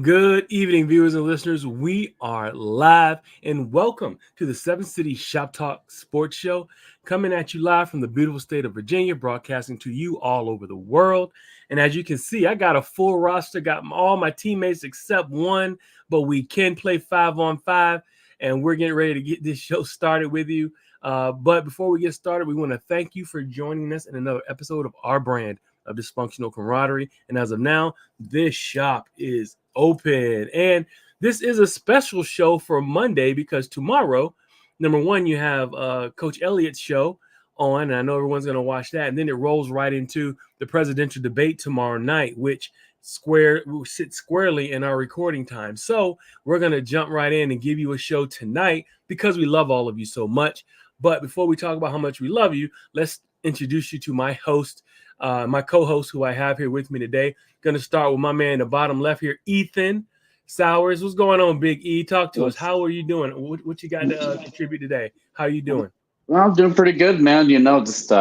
Good evening, viewers and listeners. We are live and welcome to the Seven City Shop Talk Sports Show, coming at you live from the beautiful state of Virginia, broadcasting to you all over the world. And as you can see, I got a full roster, got all my teammates except one, but we can play 5-on-5, and we're getting ready to get this show started with you. But before we get started, we want to thank you for joining us in another episode of our brand of Dysfunctional Camaraderie. And as of now, this shop is open. And this is a special show for Monday because tomorrow, number one, you have Coach Elliott's show on, and I know everyone's going to watch that. And then it rolls right into the presidential debate tomorrow night, which sits squarely in our recording time. So we're going to jump right in and give you a show tonight because we love all of you so much. But before we talk about how much we love you, let's introduce you to my host, my co-host who I have here with me today. Going to start with my man in the bottom left here, Ethan Sowers. What's going on, Big E? Talk to us. How are you doing? What you got to contribute today? How are you doing? Well, I'm doing pretty good, man. Just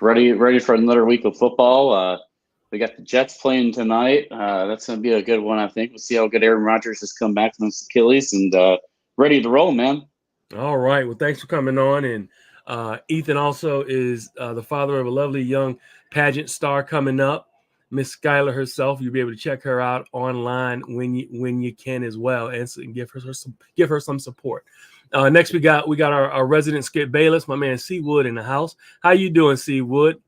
ready for another week of football. We got the Jets playing tonight. That's going to be a good one, I think. We'll see how good Aaron Rodgers has come back from his Achilles and ready to roll, man. All right. Well, thanks for coming on. And Ethan also is the father of a lovely young pageant star coming up, Miss Skylar herself. You'll be able to check her out online when you can as well, and give her some support. Next, we got our resident Skip Bayless, my man Seawood in the house. How you doing, Seawood?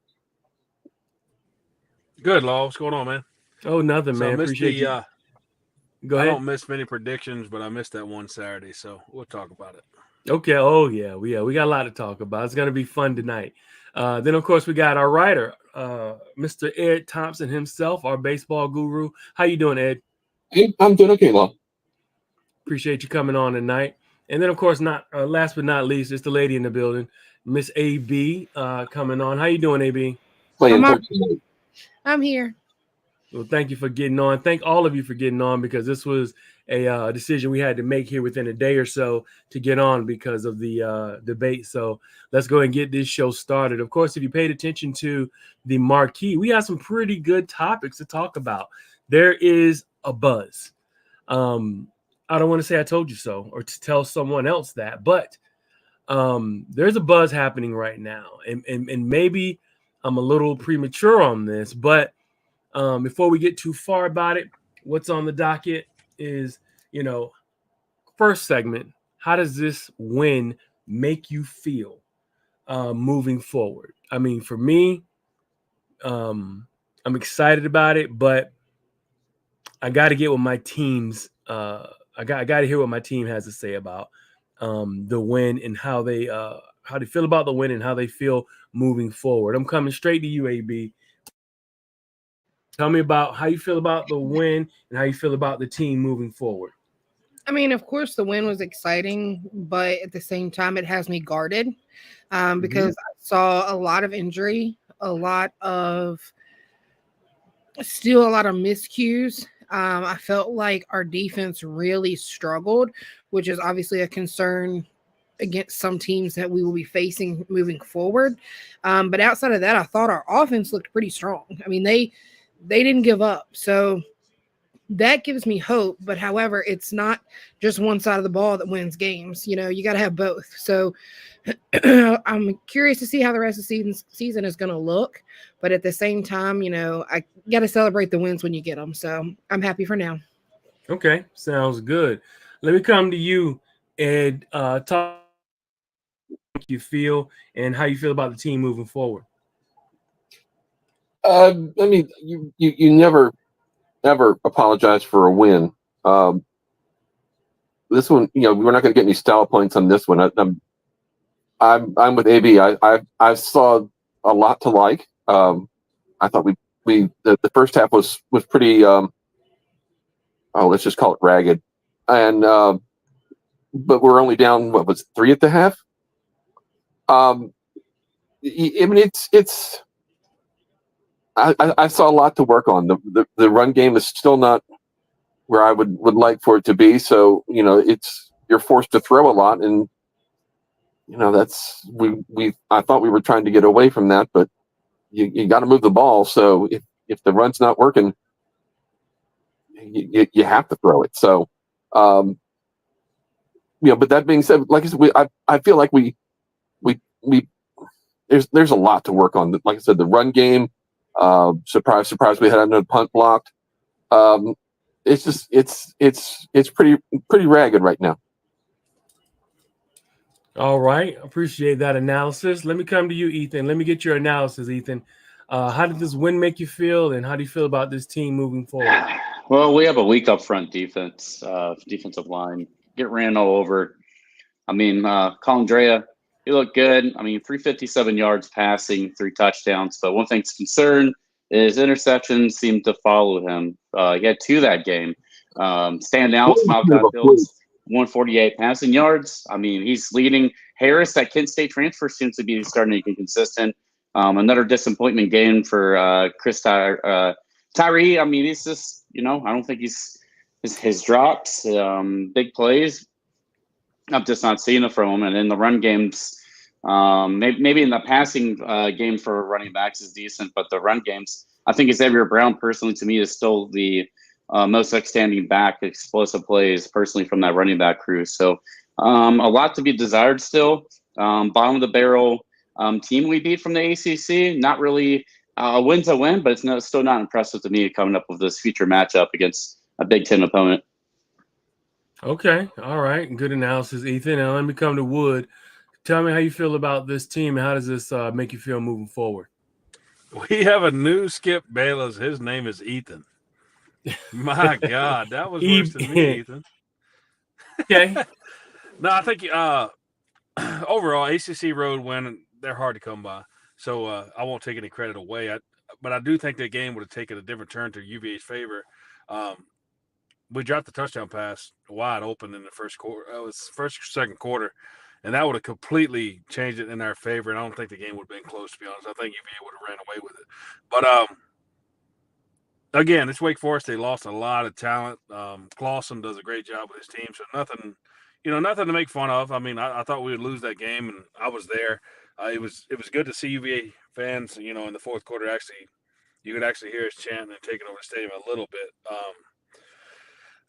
Good, Law. What's going on, man? Oh, nothing, man. Appreciate you. Go ahead. I don't miss many predictions, but I missed that one Saturday, so we'll talk about it. Okay. Oh, yeah. We got a lot to talk about. It's going to be fun tonight. Then, of course, we got our writer, Mr. Ed Thompson himself, our baseball guru. How you doing, Ed? Hey, I'm doing okay, Law. Appreciate you coming on tonight. And then, of course, not last but not least, it's the lady in the building, Miss AB, coming on. How you doing, AB? I'm here. Well, thank you for getting on. Thank all of you for getting on because this was a decision we had to make here within a day or so to get on because of the debate. So let's go and get this show started. Of course, if you paid attention to the marquee, we have some pretty good topics to talk about. There is a buzz. I don't want to say I told you so or to tell someone else that, but there's a buzz happening right now. And maybe I'm a little premature on this, but before we get too far about it, what's on the docket is, first segment, how does this win make you feel moving forward? I mean, for me, I'm excited about it, but I got to get what my team's I got to hear what my team has to say about the win and how they feel about the win and how they feel moving forward. I'm coming straight to you, AB. Tell me about how you feel about the win and how you feel about the team moving forward. I mean, of course, the win was exciting, but at the same time, it has me guarded because I saw a lot of injury, a lot of miscues. I felt like our defense really struggled, which is obviously a concern against some teams that we will be facing moving forward. But outside of that, I thought our offense looked pretty strong. I mean, they didn't give up. So that gives me hope. But however, it's not just one side of the ball that wins games. You got to have both. So I'm curious to see how the rest of the season is going to look. But at the same time, I got to celebrate the wins when you get them. So I'm happy for now. Okay. Sounds good. Let me come to you, Ed. Talk how you feel and how you feel about the team moving forward. I mean, you never apologize for a win. This one, we're not going to get any style points on this one. I'm with AB. I saw a lot to like. I thought the first half was pretty. Let's just call it ragged, and but we're only down 3 at the half. I mean, it's. I saw a lot to work on. The run game is still not where I would like for it to be. So you're forced to throw a lot, and that's I thought we were trying to get away from that, but you got to move the ball. So if the run's not working, you have to throw it. So, but that being said, like I said, I feel like we there's a lot to work on. Like I said, the run game, surprise, we had another punt blocked. It's just it's pretty ragged right now. All right. Appreciate that analysis. Let me come to you, Ethan. Let me get your analysis, Ethan. How did this win make you feel, and how do you feel about this team moving forward? Well, we have a weak up front defense, defensive line. Get ran all over. I mean, Colandrea, he looked good. I mean, 357 yards passing, 3 touchdowns. But one thing's concerned is interceptions seem to follow him. He had 2 that game. Standouts, Malcolm Fields, 148 passing yards. I mean, he's leading. Harris, that Kent State transfer, seems to be starting to get consistent. Another disappointment game for Chris Tyree. I mean, he's just, I don't think his drops, big plays. I'm just not seeing it from him. And in the run games, maybe in the passing game for running backs is decent, but the run games, I think Xavier Brown, personally, to me, is still the most outstanding back, explosive plays, personally, from that running back crew. So a lot to be desired still. Bottom of the barrel team we beat from the ACC. Not really a win's a win, but it's still not impressive to me coming up with this future matchup against a Big Ten opponent. Okay. All right. Good analysis, Ethan. Now let me come to Wood. Tell me how you feel about this team, and how does this make you feel moving forward? We have a new Skip Bayless. His name is Ethan. My God, that was worse than me, Ethan. Okay. No, I think overall, ACC road win, they're hard to come by. So I won't take any credit away. But I do think that game would have taken a different turn to UVA's favor. We dropped the touchdown pass wide open in the first quarter. It was second quarter, and that would have completely changed it in our favor. And I don't think the game would have been close, to be honest. I think UVA would have ran away with it. But again, it's Wake Forest. They lost a lot of talent. Clawson does a great job with his team, so nothing to make fun of. I mean, I thought we would lose that game, and I was there. It was good to see UVA fans, in the fourth quarter. Actually, you could actually hear us chanting and taking over the stadium a little bit.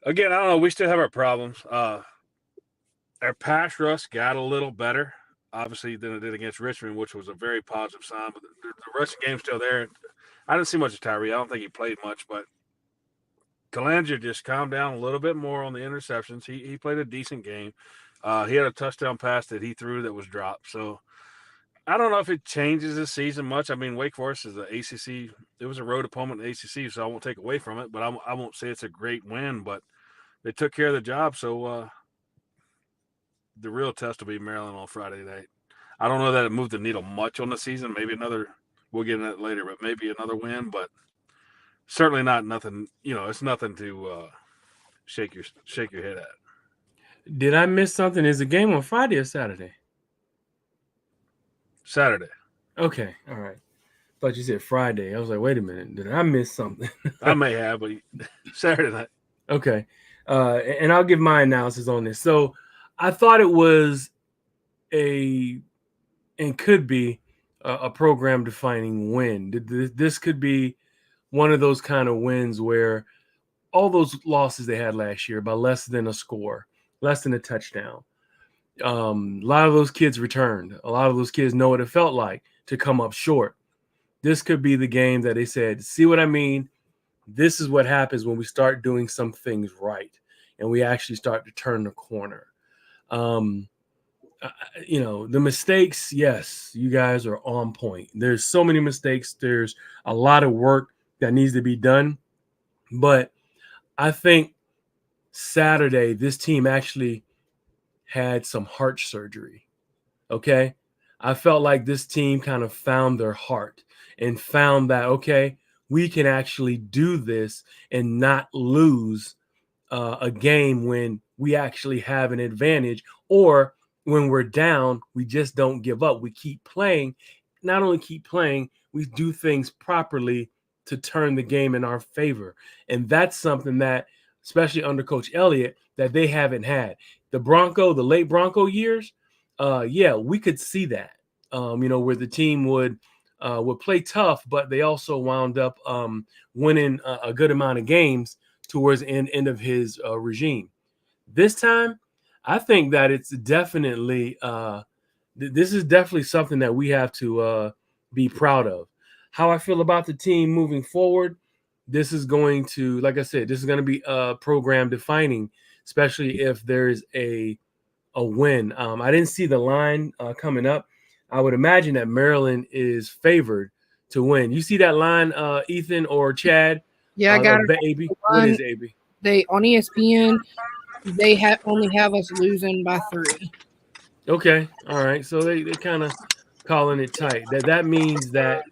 Again, I don't know. We still have our problems. Our pass rush got a little better, obviously, than it did against Richmond, which was a very positive sign. But the rushing game's still there. I didn't see much of Tyree. I don't think he played much, but Calandra just calmed down a little bit more on the interceptions. He played a decent game. He had a touchdown pass that he threw that was dropped. So I don't know if it changes this season much. I mean, Wake Forest is an ACC. It was a road opponent in the ACC, so I won't take away from it. But I won't say it's a great win, but they took care of the job. So the real test will be Maryland on Friday night. I don't know that it moved the needle much on the season. Maybe another – we'll get into that later, but maybe another win. But certainly not nothing – it's nothing to shake your head at. Did I miss something? Is the game on Friday or Saturday? Saturday. Okay. All right. Thought you said Friday. I was like, wait a minute. Did I miss something? I may have, but Saturday night. Okay. And I'll give my analysis on this. So I thought it was and could be a program defining win. This could be one of those kind of wins where all those losses they had last year by less than a score, less than a touchdown. A lot of those kids returned. A lot of those kids know what it felt like to come up short. This could be the game that they said, see what I mean? This is what happens when we start doing some things right and we actually start to turn the corner. The mistakes, yes, you guys are on point. There's so many mistakes. There's a lot of work that needs to be done. But I think Saturday, this team actually had some heart surgery. Okay. I felt like this team kind of found their heart and found that, okay, we can actually do this and not lose a game when we actually have an advantage, or when we're down, we just don't give up. We keep playing. Not only keep playing, we do things properly to turn the game in our favor. And that's something that, especially under Coach Elliott, that they haven't had. The late Bronco years, we could see that, where the team would play tough, but they also wound up winning a good amount of games towards the end of his regime. This time, I think that it's definitely this is definitely something that we have to be proud of. How I feel about the team moving forward, this is going to, like I said, this is going to be program defining, especially if there's a win. I didn't see the line coming up. I would imagine that Maryland is favored to win. You see that line, Ethan or Chad? Yeah, I got it. AB. What is AB? They on ESPN. They only have us losing by 3. Okay, all right. So they kind of calling it tight. That means that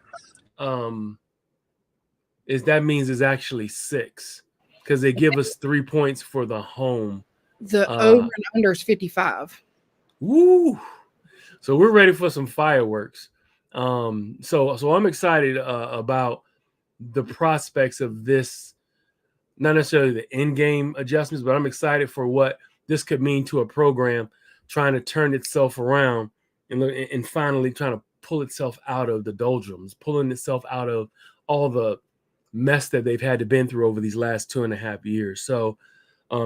is actually 6 because they give us 3 points for the home. The over and under is 55. Woo! So we're ready for some fireworks. So I'm excited about the prospects of this. Not necessarily the in-game adjustments, but I'm excited for what this could mean to a program trying to turn itself around and finally trying to pull itself out of the doldrums, pulling itself out of all the mess that they've had to been through over these last 2.5 years. So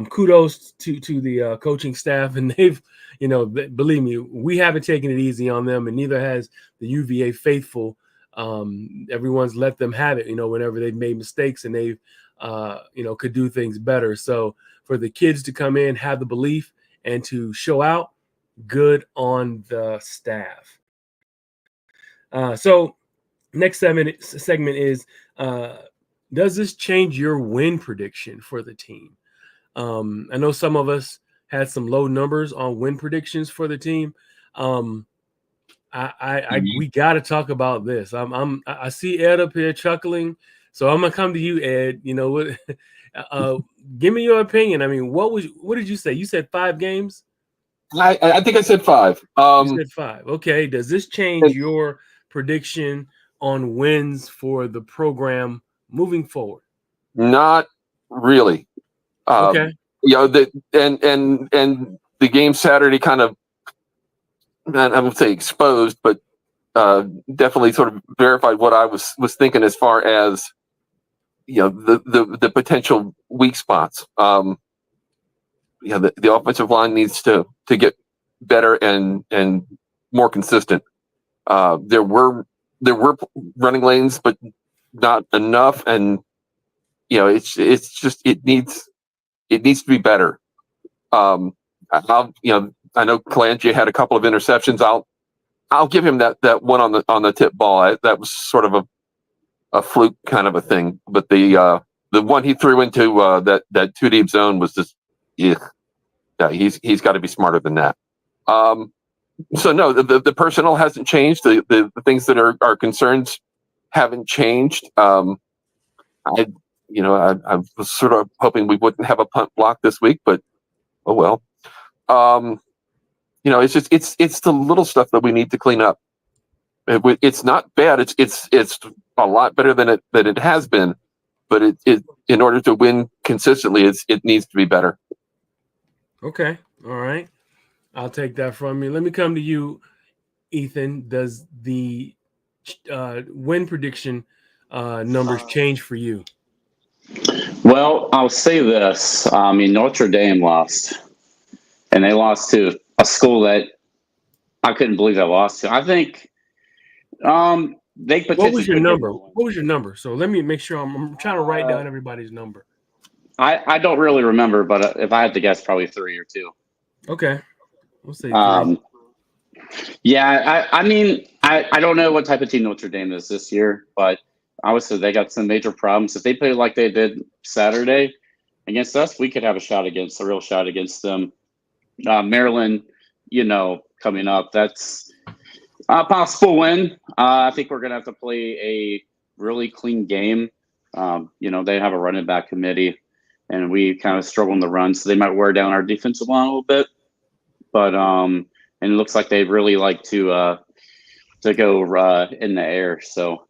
kudos to the coaching staff, and they've, believe me, we haven't taken it easy on them, and neither has the UVA faithful. Everyone's let them have it, whenever they've made mistakes and they've, could do things better. So for the kids to come in, have the belief, and to show out, good on the staff. So next segment is, does this change your win prediction for the team? I know some of us had some low numbers on win predictions for the team. We got to talk about this. I see Ed up here chuckling, so I'm gonna come to you, Ed. Give me your opinion. I mean, what did you say? You said 5 games. I think I said 5. You said 5. Okay. Does this change your prediction on wins for the program moving forward? Not really. Okay. And the game Saturday kind of, I won't say exposed, but definitely sort of verified what I was thinking as far as the potential weak spots. The offensive line needs to get better and more consistent. There were running lanes, but not enough, and it's just it needs to be better. I know Kalanje had a couple of interceptions. I'll give him that one on the tip ball. That was sort of a fluke kind of a thing, but the one he threw into that 2 deep zone was just, yeah, he's got to be smarter than that. So no, the personnel hasn't changed. The things that are concerns haven't changed. I was sort of hoping we wouldn't have a punt block this week, but oh well. It's just it's the little stuff that we need to clean up. It's not bad. It's a lot better than it has been, but it in order to win consistently, it needs to be better. Okay, all right. I'll take that from you. Let me come to you, Ethan. Does the win prediction numbers change for you? Well, I'll say this. Notre Dame lost, and they lost to a school that I couldn't believe they lost to. I think they potentially. What was your number? What was your number? So let me make sure I'm trying to write down everybody's number. I don't really remember, but if I had to guess, probably 3 or 2. Okay. We'll say 3. Yeah, I don't know what type of team Notre Dame is this year, but obviously they got some major problems. If they play like they did Saturday against us, we could have a real shot against them. Maryland, coming up, that's a possible win. I think we're going to have to play a really clean game. They have a running back committee, and we kind of struggle in the run, so they might wear down our defensive line a little bit. But and it looks like they really like to go in the air. So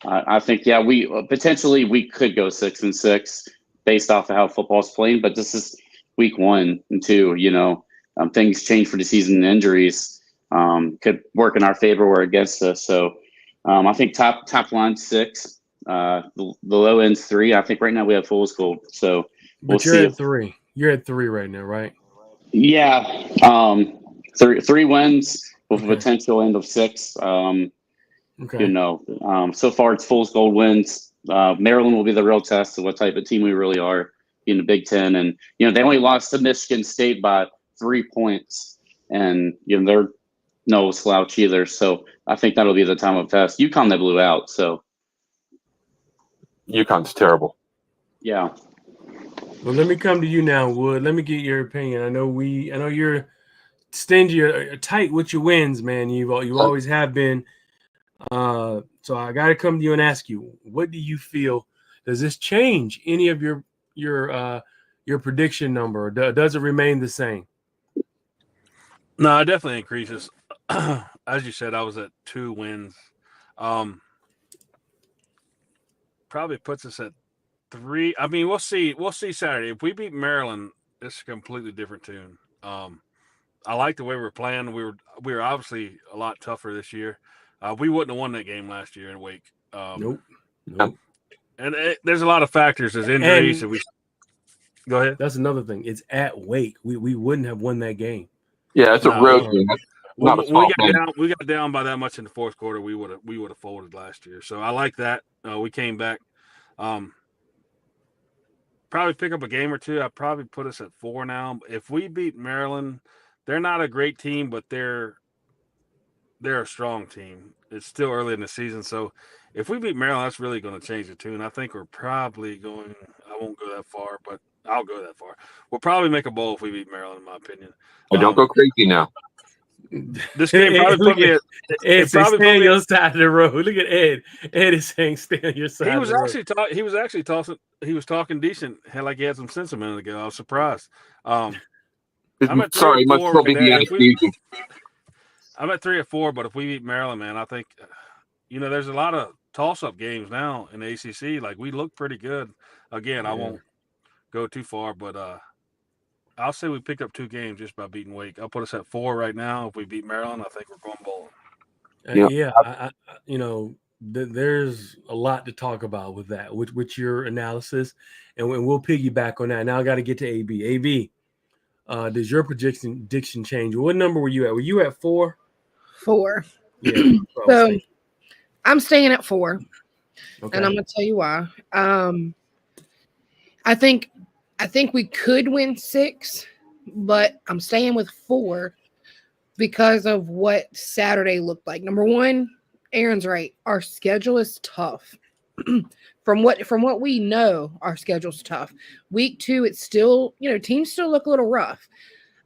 I think we potentially could go 6-6 based off of how football's playing. But this is week 1 and 2. Things change for the season. Injuries could work in our favor or against us. So I think top line 6. The low end's 3. I think right now we have fool's gold. So we'll But you're see. at 3. You're at 3 right now, right? Yeah. 3 wins with a potential end of 6. Okay. So far it's fool's gold wins. Maryland will be the real test of what type of team we really are in the Big Ten. And, they only lost to Michigan State by 3 points. And, they're no slouch either. So I think that'll be the time of test. UConn they blew out. So UConn's terrible. yeah. Well, let me come to you now, Wood. Let me get your opinion. I know you're stingy or tight with your wins, man. You always have been. So I got to come to you and ask you, what do you feel? Does this change any of your prediction number, or does it remain the same? No, it definitely increases. As you said, I was at 2 wins. Probably puts us at 3. I mean, we'll see. We'll see Saturday. If we beat Maryland, it's a completely different tune. I like the way we're playing. We were obviously a lot tougher this year. We wouldn't have won that game last year in Wake. Nope. And there's a lot of factors. There's injuries. Go ahead. That's another thing. It's at Wake. We wouldn't have won that game. Yeah, it's a road game. We got down by that much in the fourth quarter. We would have folded last year. So I like that. We came back. Probably pick up a game or two. I'd probably put us at 4 now. If we beat Maryland, they're not a great team, but they're a strong team. It's still early in the season, so if we beat Maryland, that's really going to change the tune. I think we're probably going – I won't go that far, but I'll go that far. We'll probably make a bowl if we beat Maryland, in my opinion. Don't go crazy now. This game probably put me at – Ed, stay on your side of the road. Look at Ed. Ed is saying stay on your side He was actually talking decent, like he had some sense a minute ago. I was surprised. Sorry, must still be the confusion. I'm at 3 or 4, but if we beat Maryland, man, I think, there's a lot of toss-up games now in the ACC. Like, we look pretty good. Again, I won't go too far, but I'll say we pick up 2 games just by beating Wake. I'll put us at 4 right now. If we beat Maryland, I think we're going bowling. There's a lot to talk about with that, with your analysis, and we'll piggyback on that. Now I got to get to AB. AB, does your prediction change? What number were you at? Were you at 4? 4. Yeah. So I'm staying at 4, okay. And I'm gonna tell you why. I think we could win 6, but I'm staying with 4 because of what Saturday looked like. Number 1, Aaron's right. Our schedule is tough. From what we know, our schedule's tough. Week 2, it's still, teams still look a little rough.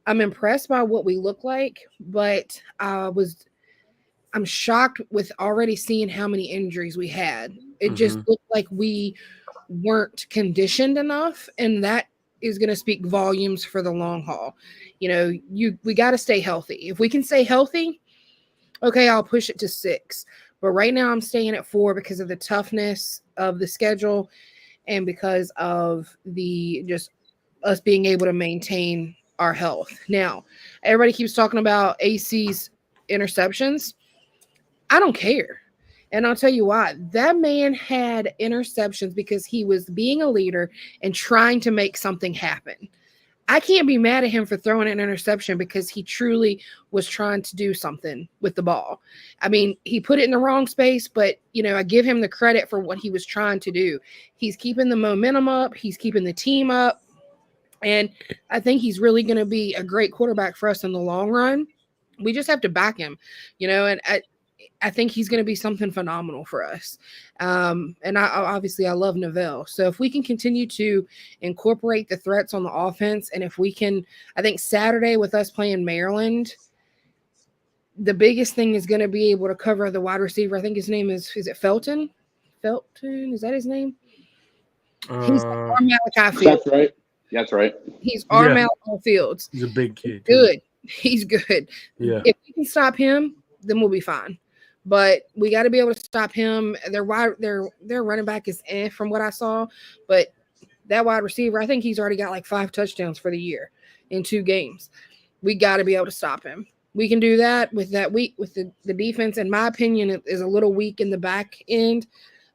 I'm impressed by what we look like, but I'm shocked with already seeing how many injuries we had. It just looked like we weren't conditioned enough, and that is going to speak volumes for the long haul. We got to stay healthy. If we can stay healthy, okay, I'll push it to 6. But right now I'm staying at 4 because of the toughness of the schedule and because of the just us being able to maintain our health. Now, everybody keeps talking about AC's interceptions. I don't care. And I'll tell you why. That man had interceptions because he was being a leader and trying to make something happen. I can't be mad at him for throwing an interception because he truly was trying to do something with the ball. I mean, he put it in the wrong space, but, I give him the credit for what he was trying to do. He's keeping the momentum up. He's keeping the team up. And I think he's really going to be a great quarterback for us in the long run. We just have to back him, and I think he's going to be something phenomenal for us. And I love Novell. So if we can continue to incorporate the threats on the offense, and if we can, I think Saturday with us playing Maryland, the biggest thing is going to be able to cover the wide receiver. I think his name is it Felton? Felton, is that his name? He's our Malachi Fields. That's right. That's right. He's our Malachi Fields. He's a big kid. Good. He's good. Yeah. If we can stop him, then we'll be fine. But we got to be able to stop him. Their running back is from what I saw, but that wide receiver, I think he's already got like 5 touchdowns for the year in 2 games. We got to be able to stop him. We can do that with the defense. In my opinion, it is a little weak in the back end.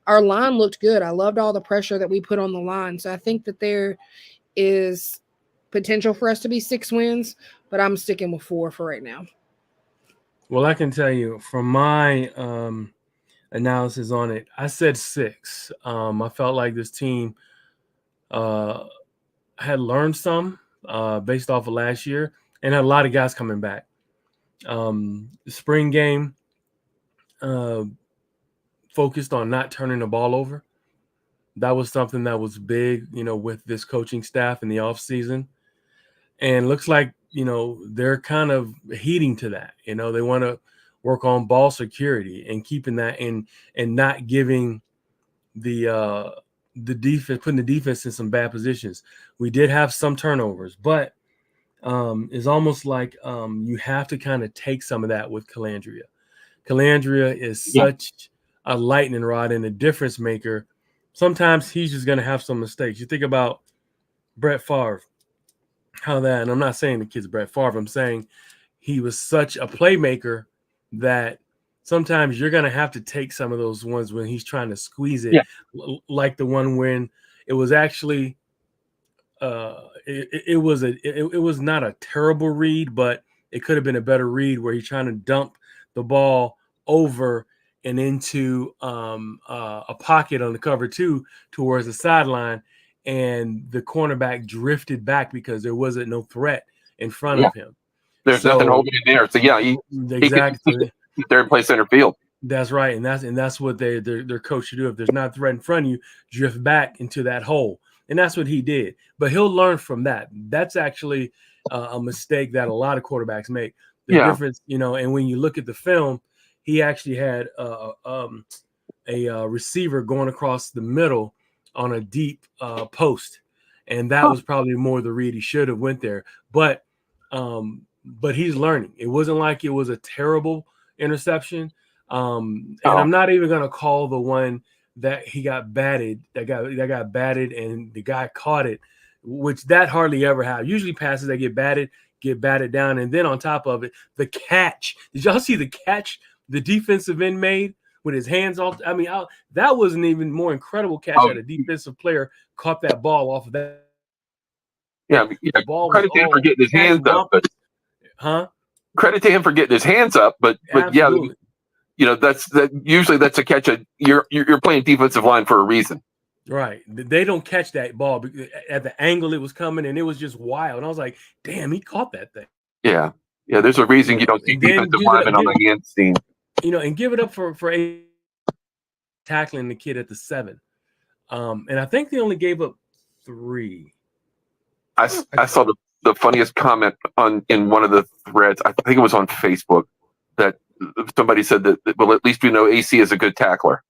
our line looked good. I loved all the pressure that we put on the line. So I think that there is potential for us to be 6 wins, but I'm sticking with 4 for right now. Well, I can tell you from my analysis on it, I said 6. I felt like this team had learned some based off of last year and had a lot of guys coming back. The spring game focused on not turning the ball over. That was something that was big, with this coaching staff in the offseason. And looks like, they're kind of heeding to that. They want to work on ball security and keeping that in and not giving the defense, putting the defense in some bad positions. We did have some turnovers, but it's almost like you have to kind of take some of that with Calandria. Calandria is such a lightning rod and a difference maker. Sometimes he's just going to have some mistakes. You think about Brett Favre, and I'm not saying the kid's Brett Favre. I'm saying he was such a playmaker that sometimes you're going to have to take some of those ones when he's trying to squeeze it, like the one when it was actually it was not a terrible read, but it could have been a better read where he's trying to dump the ball over and into a pocket on the cover 2 towards the sideline, and the cornerback drifted back because there wasn't no threat in front of him. There's nothing holding him there. So exactly. He third place center field. That's right, and that's what their coach should do. If there's not a threat in front of you, drift back into that hole, and that's what he did. But he'll learn from that. That's actually a mistake that a lot of quarterbacks make. The difference, and when you look at the film, he actually had a receiver going across the middle on a deep post, and that was probably more the read. He should have went there, but he's learning. It wasn't like it was a terrible interception. And I'm not even going to call the one that he got batted, that got batted and the guy caught it, which that hardly ever happens. Usually passes that get batted down. And then on top of it, the catch. Did y'all see the catch the defensive end made with his hands off? I mean, that was an even more incredible catch that a defensive player caught that ball off of that. The ball credit to him for getting his hands up. Credit to him for getting his hands up, but usually that's a catch. You're playing defensive line for a reason, right? They don't catch that ball at the angle it was coming, and it was just wild. And I was like, "Damn, he caught that thing." Yeah. There's a reason you don't see defensive linemen on the hand scene. And give it up for tackling the kid at the 7. And I think they only gave up 3. I saw the funniest comment in one of the threads. I think it was on Facebook that somebody said that, well, at least we know AC is a good tackler.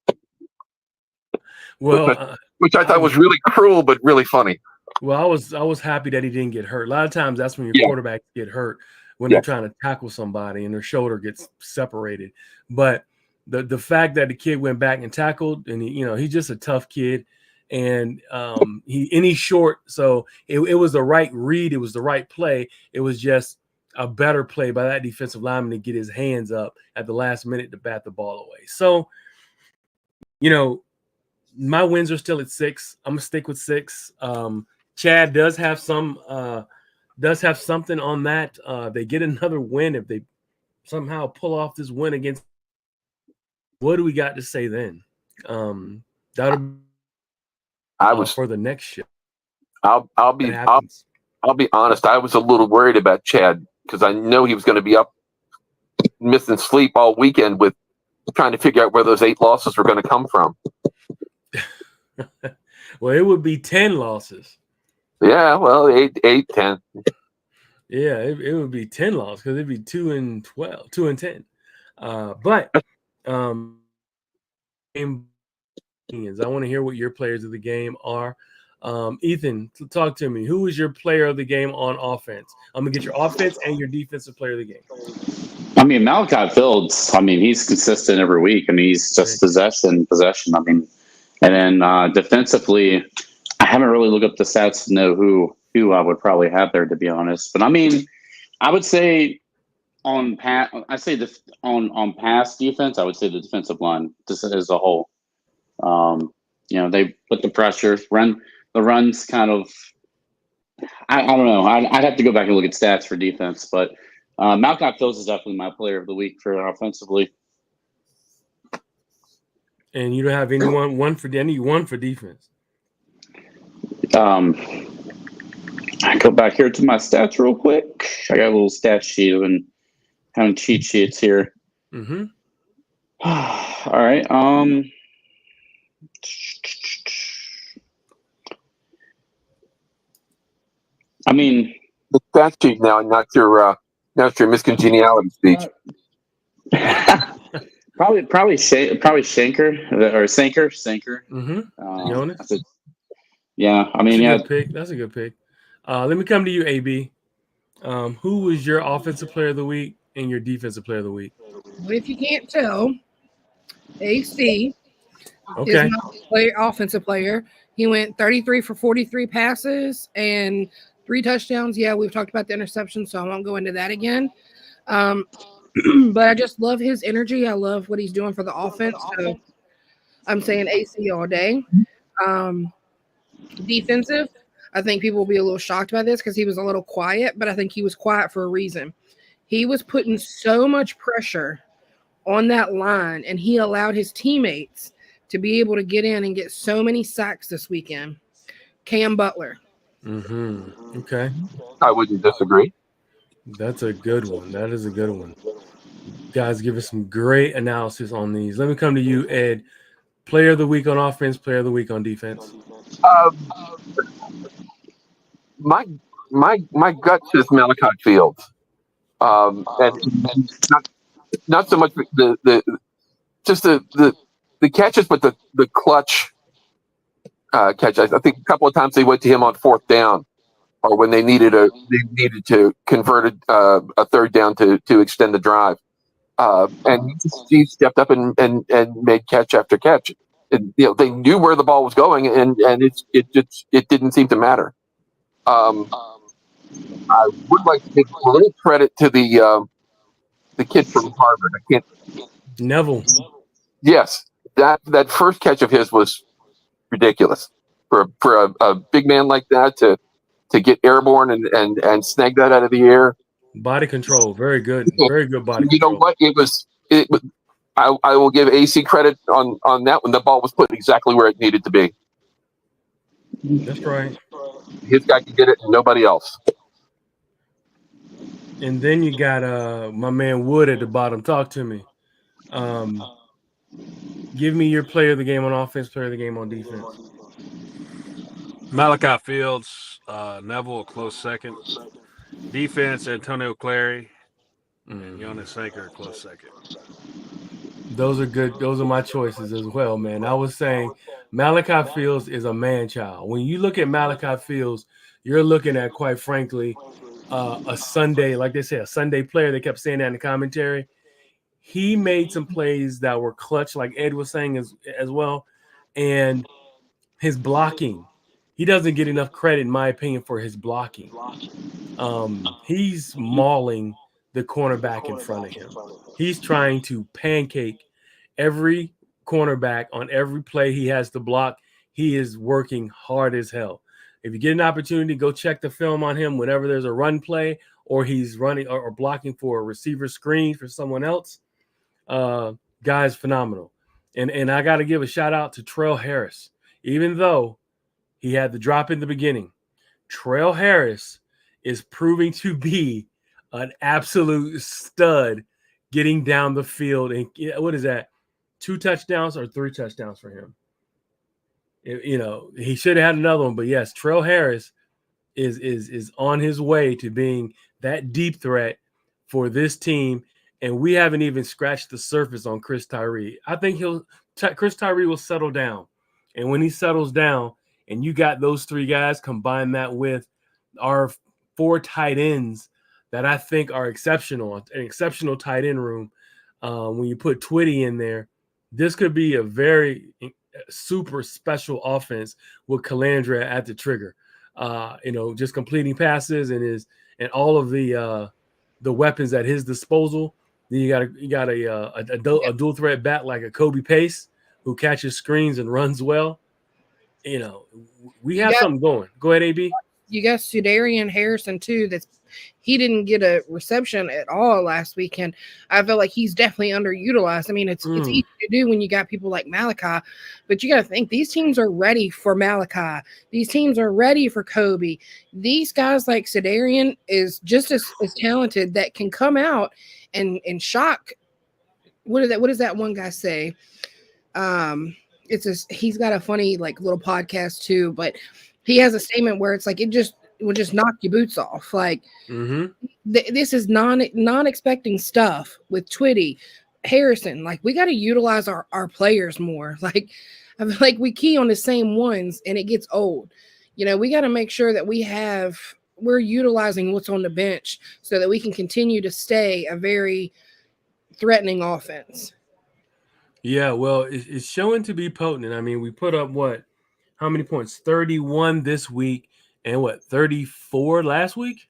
Well, which I thought was really cruel, but really funny. Well, I was happy that he didn't get hurt. A lot of times that's when your quarterbacks get hurt, when they're trying to tackle somebody and their shoulder gets separated. But the fact that the kid went back and tackled, and he's just a tough kid, and he's short, so it was the right read, it was the right play. It was just a better play by that defensive lineman to get his hands up at the last minute to bat the ball away. So, my wins are still at 6. I'm gonna stick with 6. Chad does have something on that. They get another win if they somehow pull off this win against. What do we got to say then? That'll for the next show. I'll be honest. I was a little worried about Chad because I know he was going to be up missing sleep all weekend with trying to figure out where those 8 losses were going to come from. Well, it would be 10 losses. Yeah, well, 8, 10. Yeah, it would be 10 losses because it'd be 2 and 12, 2 and 10. But I want to hear what your players of the game are. Ethan, talk to me. Who is your player of the game on offense? I'm gonna get your offense and your defensive player of the game. I mean, Malachi Fields. I mean, he's consistent every week. I mean, he's just possession. I mean, and then defensively, I haven't really looked up the stats to know who I would probably have there, to be honest. But I mean, I would say on pass defense, I would say the defensive line just as a whole. They put the pressure, the runs kind of. I don't know. I'd have to go back and look at stats for defense, but Malcolm Fields is definitely my player of the week for offensively. And you don't have anyone one for defense. I go back here to my stats real quick. I got a little stat sheet and kind of cheat sheets here. Mm-hmm. All right. I mean, The stat sheet now, not your miscongeniality speech. probably Shanker or Sanker. Mm-hmm. Yeah, I mean, That's a good pick. Let me come to you, AB. Who was your offensive player of the week and your defensive player of the week? But if you can't tell, AC Okay. is my offensive player. He went 33 for 43 passes and 3 touchdowns. Yeah, we've talked about the interception, so I won't go into that again. But I just love his energy. I love what he's doing for the offense. So I'm saying AC all day. Defensive, I think people will be a little shocked by this because he was a little quiet, but I think he was quiet for a reason. He was putting so much pressure on that line, and he allowed his teammates to be able to get in and get so many sacks this weekend. Cam Butler. Mm-hmm. Okay. I wouldn't disagree. That's a good one. That is a good one. Guys, give us some great analysis on these. Let me come to you, Ed. Player of the week on offense, player of the week on defense. My gut says Malachi Fields, and not so much the catches, but the clutch catch. I think a couple of times they went to him on 4th down, or when they needed to convert a 3rd down to extend the drive, and he stepped up and made catch after catch. And, they knew where the ball was going, and it didn't seem to matter. I would like to give a little credit to the kid from Harvard. I can't. Neville. Yes, that first catch of his was ridiculous for a big man like that to get airborne and snag that out of the air. Body control, very good, very good body You control. know what? It was. I will give AC credit on that one. The ball was put exactly where it needed to be. That's right. His guy could get it, and nobody else. And then you got my man Wood at the bottom. Talk to me. Give me your player of the game on offense, player of the game on defense. Malachi Fields, Neville, a close second. Defense, Antonio Clary, and Jonas Sanker, a close second. Those are good. Those are my choices as well, man. I was saying Malachi Fields is a man-child. When you look at Malachi Fields, you're looking at, quite frankly, a Sunday, like they say, a Sunday player. They kept saying that in the commentary. He made some plays that were clutch, like Ed was saying as well. And his blocking, he doesn't get enough credit, in my opinion, for his blocking. He's mauling the cornerback in front of him. He's trying to pancake every cornerback on every play he has to block. He is working hard as hell. If you get an opportunity, go check the film on him whenever there's a run play or he's running or blocking for a receiver screen for someone else. Guy's phenomenal. And I got to give a shout out to Trail Harris. Even though he had the drop in the beginning, Trail Harris is proving to be an absolute stud getting down the field. And what is that? 2 touchdowns or 3 touchdowns for him? He should have had another one, but yes, Trail Harris is on his way to being that deep threat for this team. And we haven't even scratched the surface on Chris Tyree. I think Chris Tyree will settle down. And when he settles down and you got those 3 guys, combine that with our 4 tight ends that I think are exceptional, an exceptional tight end room. When you put Twitty in there, this could be a very super special offense with Calandra at the trigger. Just completing passes and all of the weapons at his disposal. Then you got a dual threat back like a Kobe Pace, who catches screens and runs well, we have something going. Go ahead, AB. You got Sudarian Harrison too. He didn't get a reception at all last weekend. I feel like he's definitely underutilized. I mean, it's easy to do when you got people like Malachi, but you got to think these teams are ready for Malachi. These teams are ready for Kobe. These guys like Sudarian is just as talented that can come out and shock. What does that one guy say? He's got a funny like little podcast too, but he has a statement where it's like it will just knock your boots off. Like this is non-expecting stuff with Twitty, Harrison. Like we got to utilize our players more. Like I feel like we key on the same ones and it gets old. We got to make sure that we're utilizing what's on the bench so that we can continue to stay a very threatening offense. Yeah, well, it's showing to be potent. I mean, we put up how many points? 31 this week and 34 last week?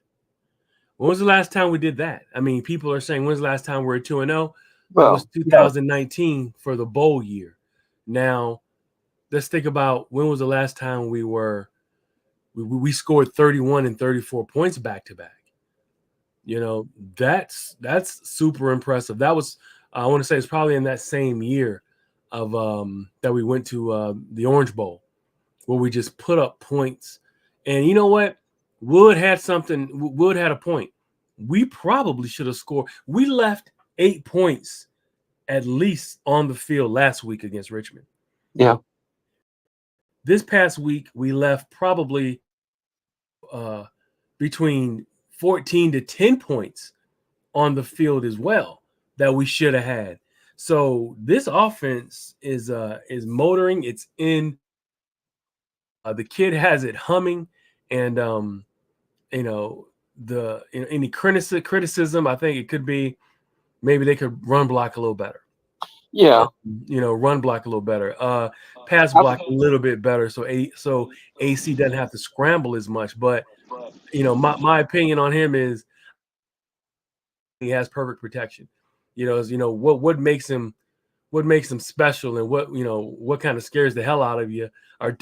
When was the last time we did that? I mean, people are saying, when's the last time we're 2-0? Well, it was 2019 for the bowl year. Now, let's think about when was the last time we scored 31 and 34 points back to back. That's super impressive. That was, I want to say it's probably in that same year of that we went to the Orange Bowl, where we just put up points. And you know what? Wood had a point. We probably should have scored. We left 8 points at least on the field last week against Richmond. Yeah. This past week, we left probably between 14 to 10 points on the field as well that we should have had. So this offense is motoring. It's in. The kid has it humming, and any criticism, I think it could be maybe they could run block a little better. Yeah, run block a little better. Pass block a little bit better, so AC doesn't have to scramble as much. But my opinion on him is he has perfect protection. What makes him special, and what kind of scares the hell out of you are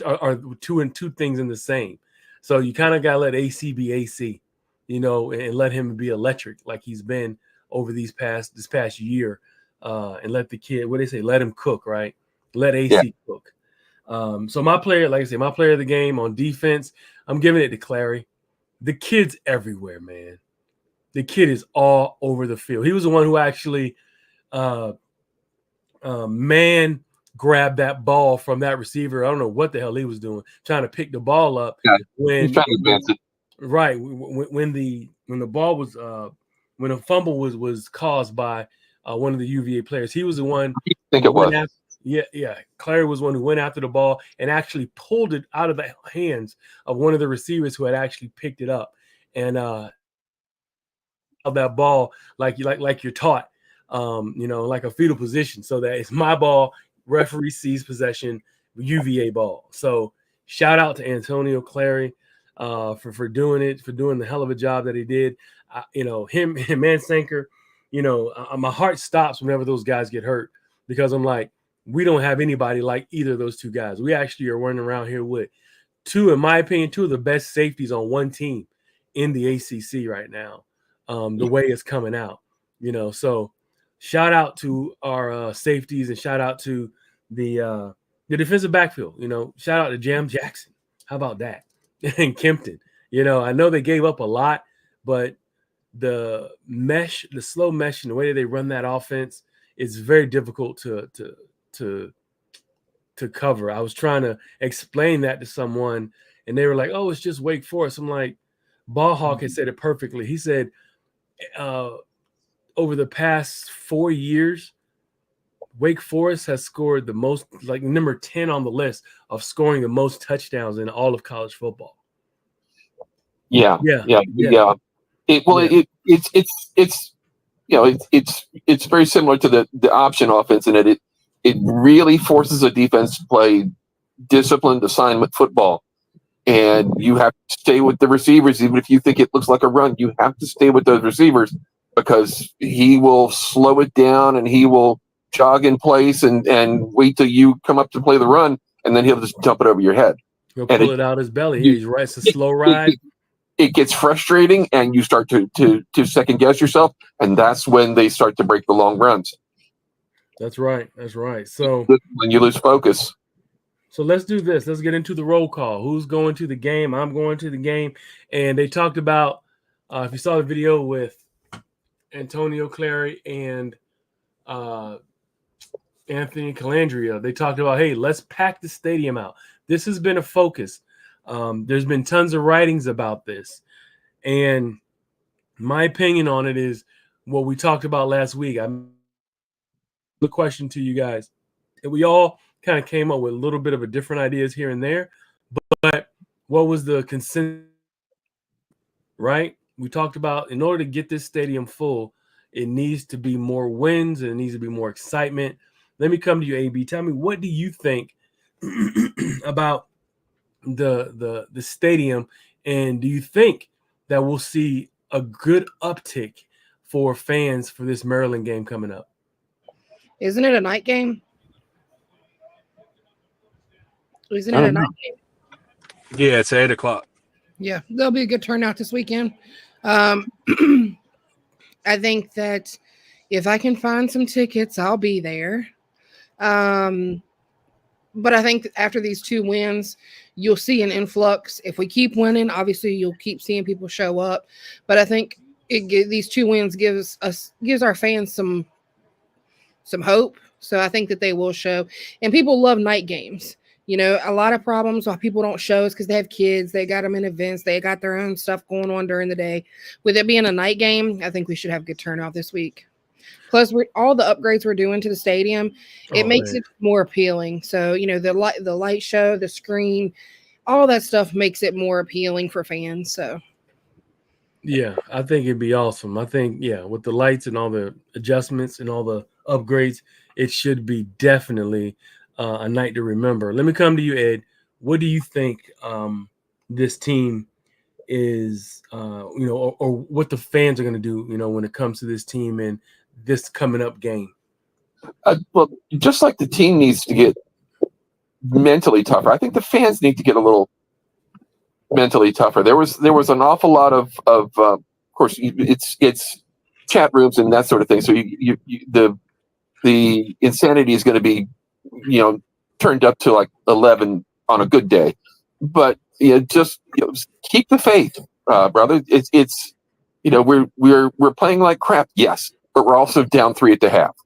two things in the same. So you kind of gotta let AC be AC, and let him be electric like he's been over this past year, and let the kid, what they say, let him cook, right? Let AC cook. So my player, like I say, my player of the game on defense, I'm giving it to Clary. The kid's everywhere, man. The kid is all over the field. He was the one who actually man grabbed that ball from that receiver. I don't know what the hell he was doing, trying to pick the ball up. Yeah, he's trying to advance it. Right. When the ball was when a fumble was caused by one of the UVA players, he was the one. I think it was. Clary was one who went after the ball and actually pulled it out of the hands of one of the receivers who had actually picked it up, and that ball like you're taught, like a fetal position, so that it's my ball. Referee sees possession, UVA ball. So shout out to Antonio Clary for doing it, for doing the hell of a job that he did. Him and Mansanker, my heart stops whenever those guys get hurt, because I'm like, we don't have anybody like either of those two guys. We actually are running around here with in my opinion, two of the best safeties on one team in the ACC right now. The way it's coming out, so shout out to our safeties, and shout out to the defensive backfield. Shout out to Jam Jackson. How about that? And Kempton. I know they gave up a lot, but the slow mesh, and the way they run that offense is very difficult to cover. I was trying to explain that to someone, and they were like, "Oh, it's just Wake Forest." I'm like, Ballhawk had said it perfectly. He said, over the past 4 years, Wake Forest has scored the most, like number 10 on the list of scoring the most touchdowns in all of college football. Yeah. It's very similar to the option offense in that it really forces a defense to play disciplined assignment football. And you have to stay with the receivers, even if you think it looks like a run. You have to stay with those receivers, because he will slow it down and he will jog in place and wait till you come up to play the run, and then he'll just dump it over your head. He'll And pull it out his belly. Yeah, he's right. It's a slow ride. It gets frustrating, and you start to second guess yourself, and that's when they start to break the long runs. That's right. That's right. So when you lose focus. So let's do this. Let's get into the roll call. Who's going to the game? I'm going to the game. And they talked about, if you saw the video with Antonio Clary and Anthony Calandria, they talked about, hey, let's pack the stadium out. This has been a focus. There's been tons of writings about this. And my opinion on it is what we talked about last week. The question to you guys. And we all kind of came up with a little bit of a different ideas here and there. But what was the consensus, right? We talked about in order to get this stadium full, it needs to be more wins and it needs to be more excitement. Let me come to you, AB. Tell me, what do you think about the stadium, and do you think that we'll see a good uptick for fans for this Maryland game coming up? Isn't it a night game? Isn't it a night game? Yeah, it's 8 o'clock. Yeah, there'll be a good turnout this weekend. I think that if I can find some tickets, I'll be there. But I think after these 2 wins, you'll see an influx. If we keep winning, obviously you'll keep seeing people show up. But I think these 2 wins gives our fans some hope. So I think that they will show. And people love night games. You know, a lot of problems why people don't show is because they have kids. They got them in events. They got their own stuff going on during the day. With it being a night game, I think we should have good turnout this week. Plus, all the upgrades we're doing to the stadium, it makes it more appealing. So, you know, the light show, the screen, all that stuff makes it more appealing for fans. So, yeah, I think it'd be awesome. I think, with the lights and all the adjustments and all the upgrades, it should be definitely a night to remember. Let me come to you, Ed. What do you think this team is, or what the fans are going to do, when it comes to this team and this coming up game? Well, just like the team needs to get mentally tougher, I think the fans need to get a little mentally tougher. There was an awful lot of course, it's chat rooms and that sort of thing. So the insanity is going to be, turned up to like 11 on a good day. But just keep the faith, brother. It's we're playing like crap, yes, but we're also down 3 at the half.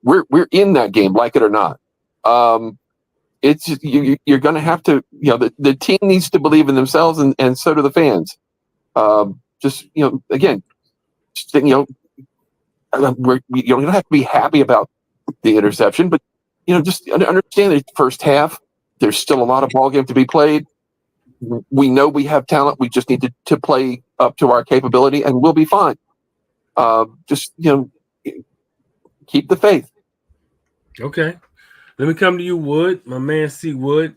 We're in that game, like it or not. It's just, you're going to have to, the team needs to believe in themselves, and so do the fans. Again, you don't have to be happy about the interception, but just understand that the first half, there's still a lot of ball game to be played. We know we have talent. We just need to play up to our capability, and we'll be fine. Keep the faith. Okay. Let me come to you, Wood, my man C. Wood.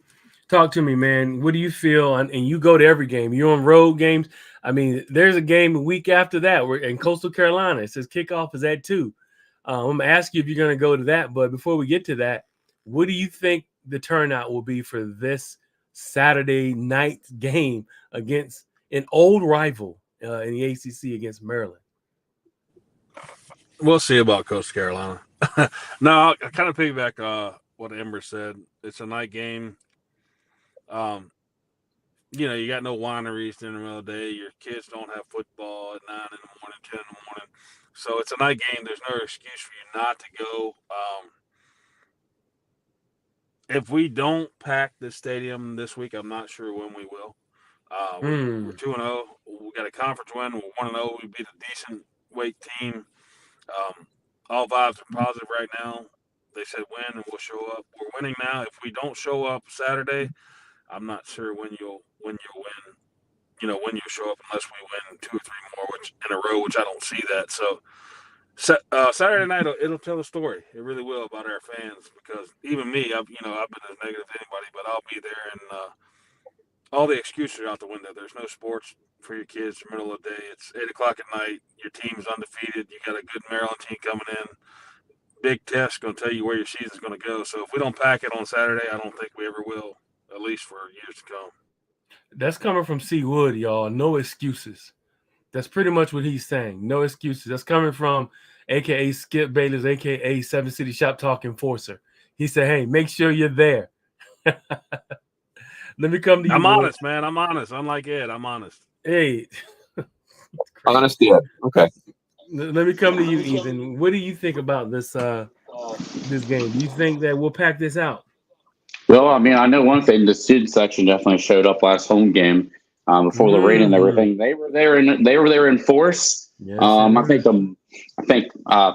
Talk to me, man. What do you feel? And you go to every game. You're on road games. I mean, there's a game a week after that. We're in Coastal Carolina. It says kickoff is at 2. I'm going to ask you if you're going to go to that. But before we get to that, what do you think the turnout will be for this Saturday night game against an old rival in the ACC against Maryland? We'll see about Coastal Carolina. No, I kind of piggyback what Ember said. It's a night game. You got no wineries in the middle of the day. Your kids don't have football at 9 in the morning, 10 in the morning. So it's a night game. There's no excuse for you not to go. If we don't pack the stadium this week, I'm not sure when we will. We're 2-0. We got a conference win. We're 1-0. We beat a decent weight team. All vibes are positive right now. They said win and we'll show up. We're winning now. If we don't show up Saturday, I'm not sure when you'll win. When you show up, unless we win 2 or 3 more in a row, which I don't see that. So Saturday night, it'll tell a story. It really will about our fans, because even me, I've been as negative as anybody, but I'll be there, and all the excuses are out the window. There's no sports for your kids in the middle of the day. It's 8 o'clock at night. Your team's undefeated. You got a good Maryland team coming in. big test going to tell you where your season's going to go. So if we don't pack it on Saturday, I don't think we ever will, at least for years to come. That's coming from C. Wood, y'all. No excuses. That's pretty much what he's saying. No excuses. That's coming from AKA Skip Bayless, AKA 7 City Shop Talk Enforcer. He said, hey, make sure you're there. Let me come to you. I'm honest, man. I'm honest. Unlike Ed, I'm honest. Hey. Honesty. Okay. Let me come to you, Ethan. What do you think about this this game? Do you think that we'll pack this out? Well, I mean, I know one thing: the student section definitely showed up last home game before the rain and everything. They were there in force. Yes, I think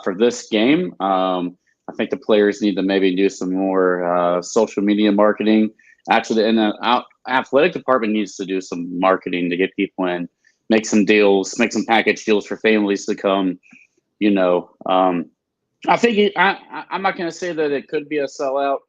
for this game, I think the players need to maybe do some more social media marketing. Actually, and the athletic department needs to do some marketing to get people in, make some deals, make some package deals for families to come. I think I'm not going to say that it could be a sellout.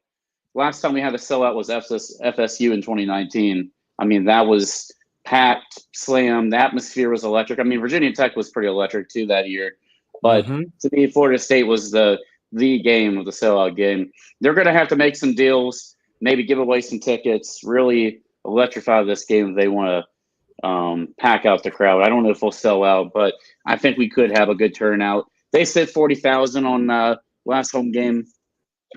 Last time we had a sellout was FSU in 2019. I mean, that was packed, slammed. The atmosphere was electric. I mean, Virginia Tech was pretty electric too that year. But to me, Florida State was the game of the sellout game. They're going to have to make some deals, maybe give away some tickets, really electrify this game if they want to pack out the crowd. I don't know if we'll sell out, but I think we could have a good turnout. They said 40,000 on last home game.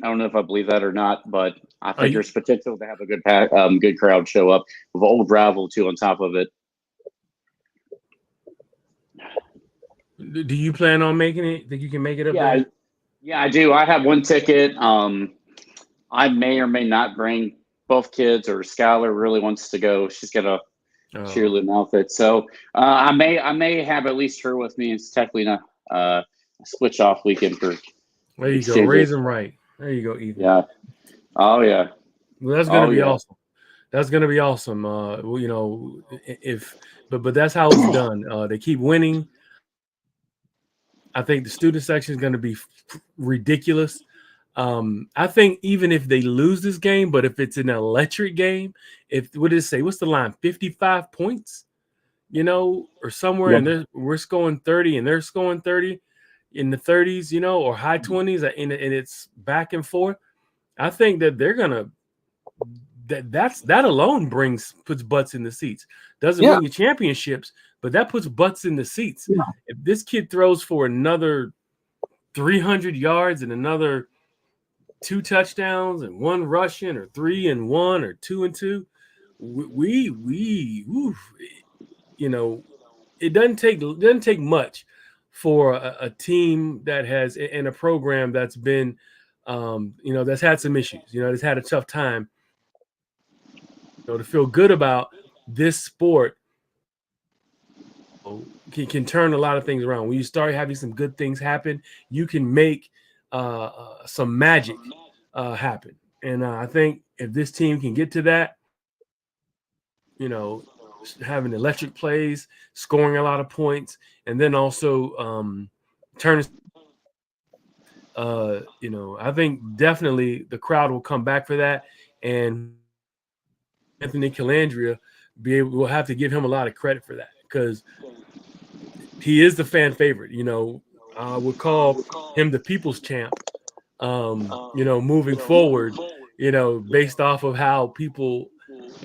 I don't know if I believe that or not, but I think there's potential to have a good crowd show up with old Ravel too on top of it. Do you plan on making it? Think you can make it up there? Yeah, I do. I have one ticket. I may or may not bring both kids, or Skylar really wants to go. She's got a cheerleading outfit, so I may have at least her with me. It's technically not a switch off weekend for. There you go. Raise them right. There you go, Ethan. Yeah. Oh yeah. Well, that's gonna be awesome. That's gonna be awesome. But that's how it's done. They keep winning. I think the student section is going to be ridiculous. I think even if they lose this game, but if it's an electric game, what did it say? What's the line? 55 points, or somewhere, and we're scoring 30 and they're scoring 30 in the 30s, or high 20s, and it's back and forth. I think that they're gonna that alone puts butts in the seats. Doesn't win you championships, but that puts butts in the seats. Yeah. If this kid throws for another 300 yards and another 2 touchdowns and 1 rushing, or 3 and 1 or 2 and 2, it doesn't take much for a team that has in a program that's been that's had some issues, that's had a tough time, to feel good about this sport. Can turn a lot of things around. When you start having some good things happen, you can make some magic happen. And I think if this team can get to that, having electric plays, scoring a lot of points, and then also turning, I think definitely the crowd will come back for that. And Anthony Calandria will have to give him a lot of credit for that, because he is the fan favorite. I would call him the people's champ, moving forward, based off of how people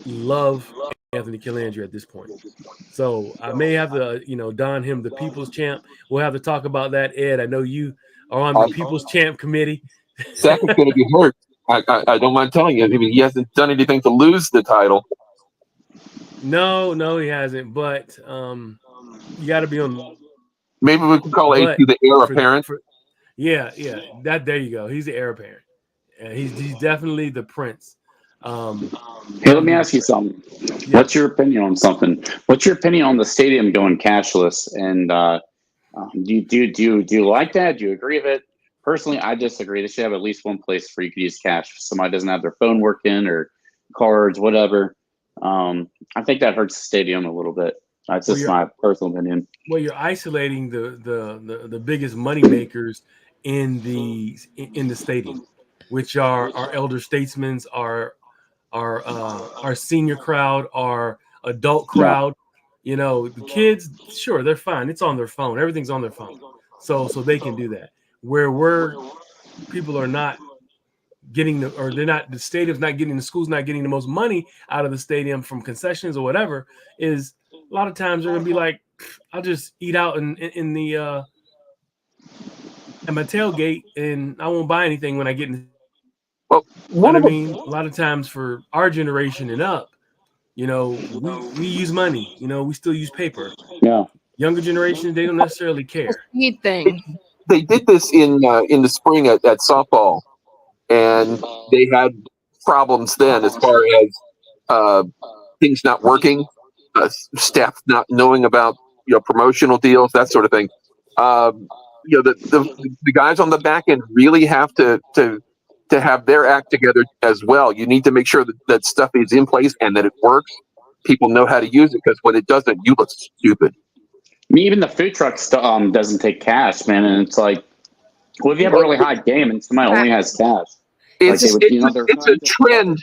love Anthony Calandria at this point. So I may have to, don him the people's champ. We'll have to talk about that, Ed. I know you are on the people's champ committee. Zach is going to be hurt. I don't mind telling you. I mean, he hasn't done anything to lose the title. No, he hasn't. But you got to be on. Maybe we can call AP the heir apparent. Yeah. There you go. He's the heir apparent. He's definitely the prince. Hey, let me ask you something. Yeah. What's your opinion on something? What's your opinion on the stadium going cashless? And do you like that? Do you agree with it? Personally, I disagree. They should have at least one place where you could use cash. If somebody doesn't have their phone working or cards, whatever. I think that hurts the stadium a little bit. That's just my personal opinion. Well, you're isolating the biggest money makers in the stadium, which are our elder statesmen, our senior crowd, our adult crowd. The kids, sure, they're fine. It's on their phone. Everything's on their phone, so they can do that. Where we're people are not getting the stadium's not getting, the school's not getting the most money out of the stadium from concessions or whatever, is a lot of times they're gonna be like, I'll just eat out in the at my tailgate and I won't buy anything when I get in. Well, But I mean, a lot of times for our generation and up, we use money, we still use paper. Yeah. Younger generations, they don't necessarily care. Speed thing. they did this in the spring at softball, and they had problems then as far as things not working, staff not knowing about promotional deals, that sort of thing. The guys on the back end really have to have their act together as well. You need to make sure that stuff is in place and that it works. People know how to use it, because when it doesn't, you look stupid. I mean, even the food truck doesn't take cash, man. And it's like, well, if you have a really high game and somebody only has cash, it's a trend.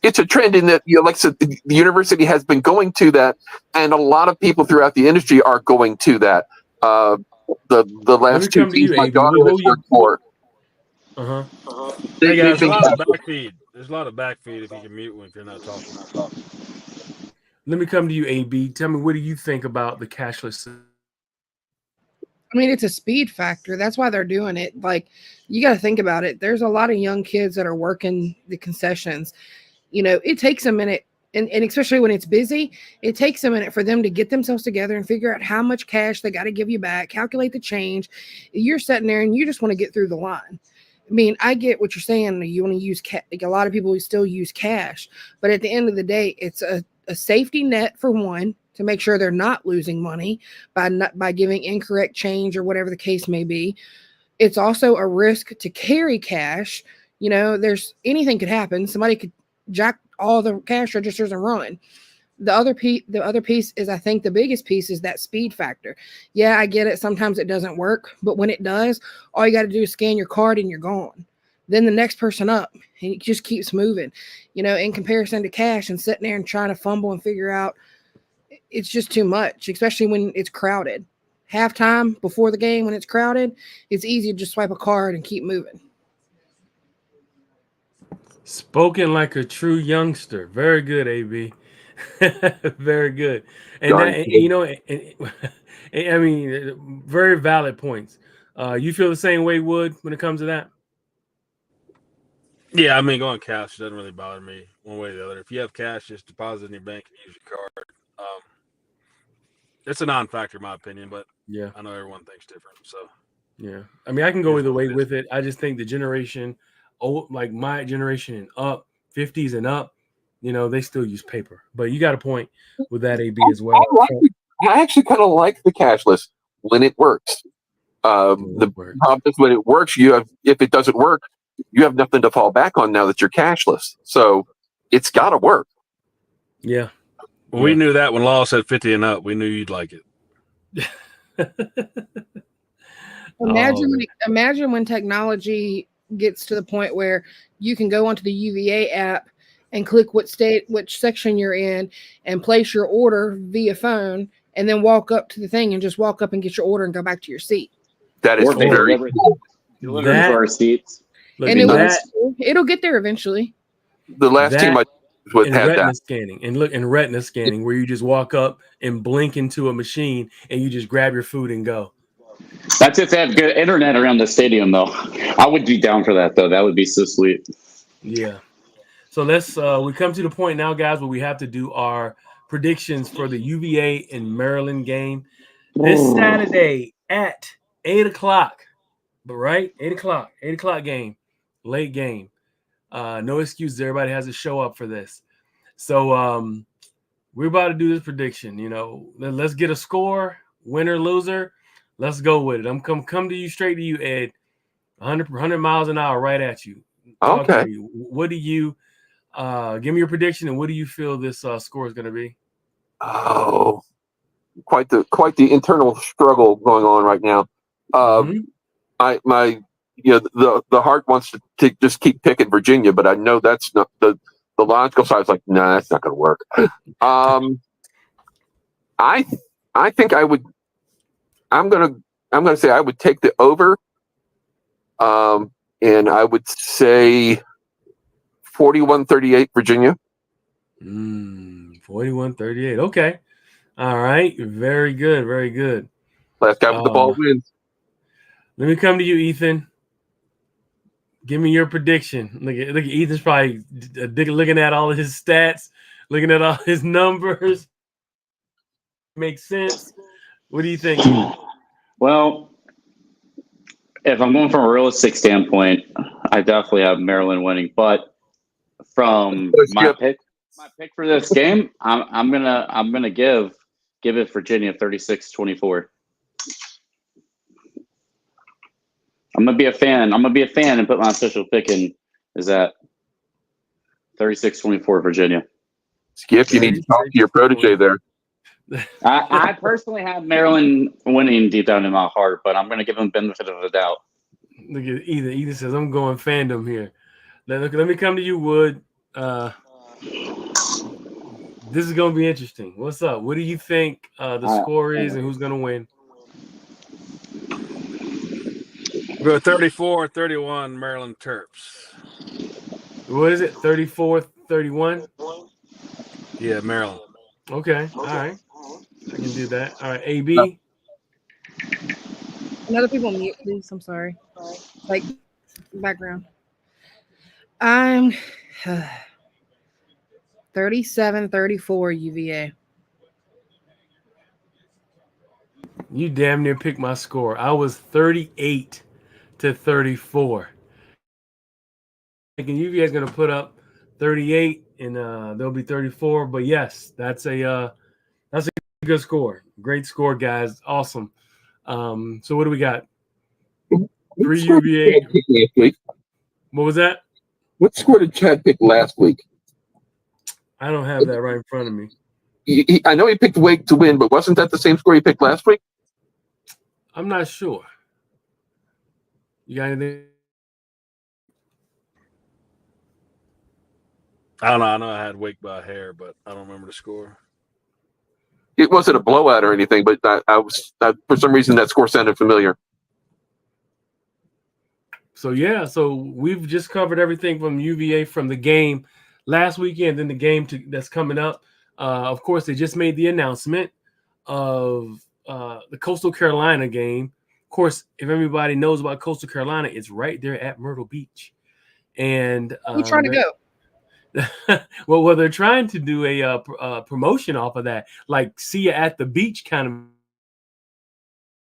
It's a trend in that, like I said, the university has been going to that, and a lot of people throughout the industry are going to that. The last two teams my daughter has worked for. Hey guys, there's a lot of backfeed. There's a lot of backfeed if you can mute when you're not talking. Let me come to you, AB. Tell me, what do you think about the cashless? I mean, it's a speed factor. That's why they're doing it. Like, you got to think about it. There's a lot of young kids that are working the concessions. It takes a minute, and especially when it's busy, it takes a minute for them to get themselves together and figure out how much cash they got to give you back, calculate the change. You're sitting there and you just want to get through the line. I mean, I get what you're saying. You want to use cash. Like, a lot of people still use cash, but at the end of the day, it's a safety net for one, to make sure they're not losing money by giving incorrect change or whatever the case may be. It's also a risk to carry cash. There's anything could happen. Somebody could jack all the cash registers and run. The other piece is, I think the biggest piece is that speed factor. Yeah, I get it. Sometimes it doesn't work, but when it does, all you got to do is scan your card and you're gone. Then the next person up, and it just keeps moving. In comparison to cash and sitting there and trying to fumble and figure out, it's just too much, especially when it's crowded. Halftime before the game, when it's crowded, it's easy to just swipe a card and keep moving. Spoken like a true youngster. Very good, AB. Very good. And I mean, very valid points. You feel the same way, Wood, when it comes to that? Yeah, I mean, going cash doesn't really bother me one way or the other. If you have cash, just deposit in your bank and use your card. It's a non-factor, in my opinion, but yeah, I know everyone thinks different. So yeah, I mean, I can go either way with it. I just think the generation, like my generation and up, 50s and up, they still use paper. But you got a point with that, AB, as well. I actually kind of like the cashless when it works. The problem is when it works, if it doesn't work, you have nothing to fall back on now that you're cashless. So it's got to work. Yeah. Well, we knew that when Law said 50 and up. We knew you'd like it. Imagine when technology gets to the point where you can go onto the UVA app and click which section you're in and place your order via phone, and then walk up to the thing and just walk up and get your order and go back to your seat. That is very cool. Deliver to our seats. And it'll get there eventually. The last team I was had retina that. scanning, and look, in retina scanning, where you just walk up and blink into a machine and you just grab your food and go. That's if they have good internet around the stadium, though. I would be down for that, though. That would be so sweet. Yeah. So let's we come to the point now, guys, where we have to do our predictions for the UVA and Maryland game this Saturday at 8:00. But right, 8:00 game, late game. No excuses. Everybody has to show up for this. So we're about to do this prediction. Let's get a score, winner, loser. Let's go with it. I'm come to you, straight to you, Ed. 100 miles an hour, right at you. Talk Okay. to me. What do you give me your prediction, and what do you feel this score is going to be? Oh, quite the internal struggle going on right now. The heart wants to just keep picking Virginia, but I know that's not the logical side is like, nah, that's not going to work. I think I would. I'm gonna say I would take the over. And I would say 41-38 Virginia. 41-38. Okay. All right. Very good. Very good. Last guy with the ball wins. Let me come to you, Ethan. Give me your prediction. Look at Ethan's probably looking at all of his stats, looking at all his numbers. Makes sense. What do you think? Well, if I'm going from a realistic standpoint, I definitely have Maryland winning. But from my pick for this game, I'm gonna give it Virginia 36-24. I'm gonna be a fan. And put my official pick in. Is that 36-24 Virginia? Skip, you need to talk to your protege there. I personally have Maryland winning deep down in my heart, but I'm gonna give them benefit of the doubt. Look at Ethan. Ethan says, "I'm going fandom here." Let me come to you, Wood. This is gonna be interesting. What's up? What do you think the score is, and who's gonna win? We're 34-31 Maryland Terps. What is it? 34-31? Yeah, Maryland. Okay. All right. I can do that. All right. AB. Another people on mute, please. I'm sorry. Like background. I'm 37-34 UVA. You damn near picked my score. I was 38-34. Thinking UVA is going to put up 38, and they'll be 34. But yes, that's a good score. Great score, guys. Awesome. So what do we got? 3 UVA. What was that? What score did Chad pick last week? I don't have that right in front of me. I know he picked Wake to win, but wasn't that the same score he picked last week? I'm not sure. You got anything? I don't know. I know I had Wake by a hair, but I don't remember the score. It wasn't a blowout or anything, but for some reason that score sounded familiar. So we've just covered everything from UVA from the game last weekend, and the game that's coming up. Of course, they just made the announcement of the Coastal Carolina game. Of course, if everybody knows about Coastal Carolina, it's right there at Myrtle Beach. And Who's trying to go? well, they're trying to do a promotion off of that, like see you at the beach kind of.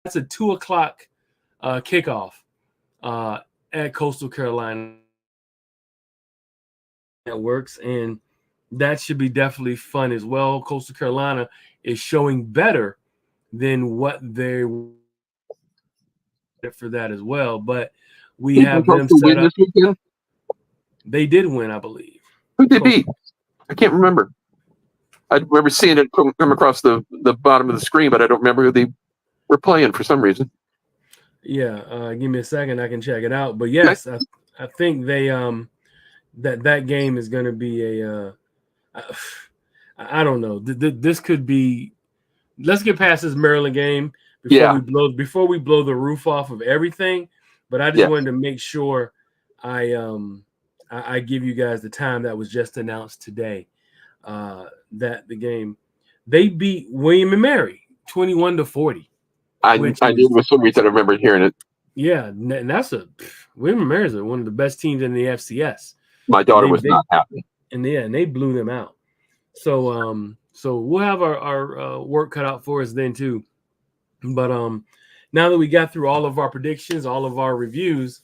That's a 2:00 kickoff at Coastal Carolina. That works, and that should be definitely fun as well. Coastal Carolina is showing better than what they for that as well, but we have them set up. They did win, I believe. Who did they beat? I can't remember. I remember seeing it come across the bottom of the screen, but I don't remember who they were playing for some reason. Yeah, give me a second. I can check it out. But yes, I think they that game is going to be I don't know. This could be. Let's get past this Maryland game before we blow the roof off of everything. But I just wanted to make sure I give you guys the time that was just announced today. That the game they beat William and Mary 21-40. I knew for some reason I remember hearing it. Yeah, and that's William and Mary is one of the best teams in the FCS. My daughter was not happy, and they blew them out. So we'll have our work cut out for us then too. But now that we got through all of our predictions, all of our reviews,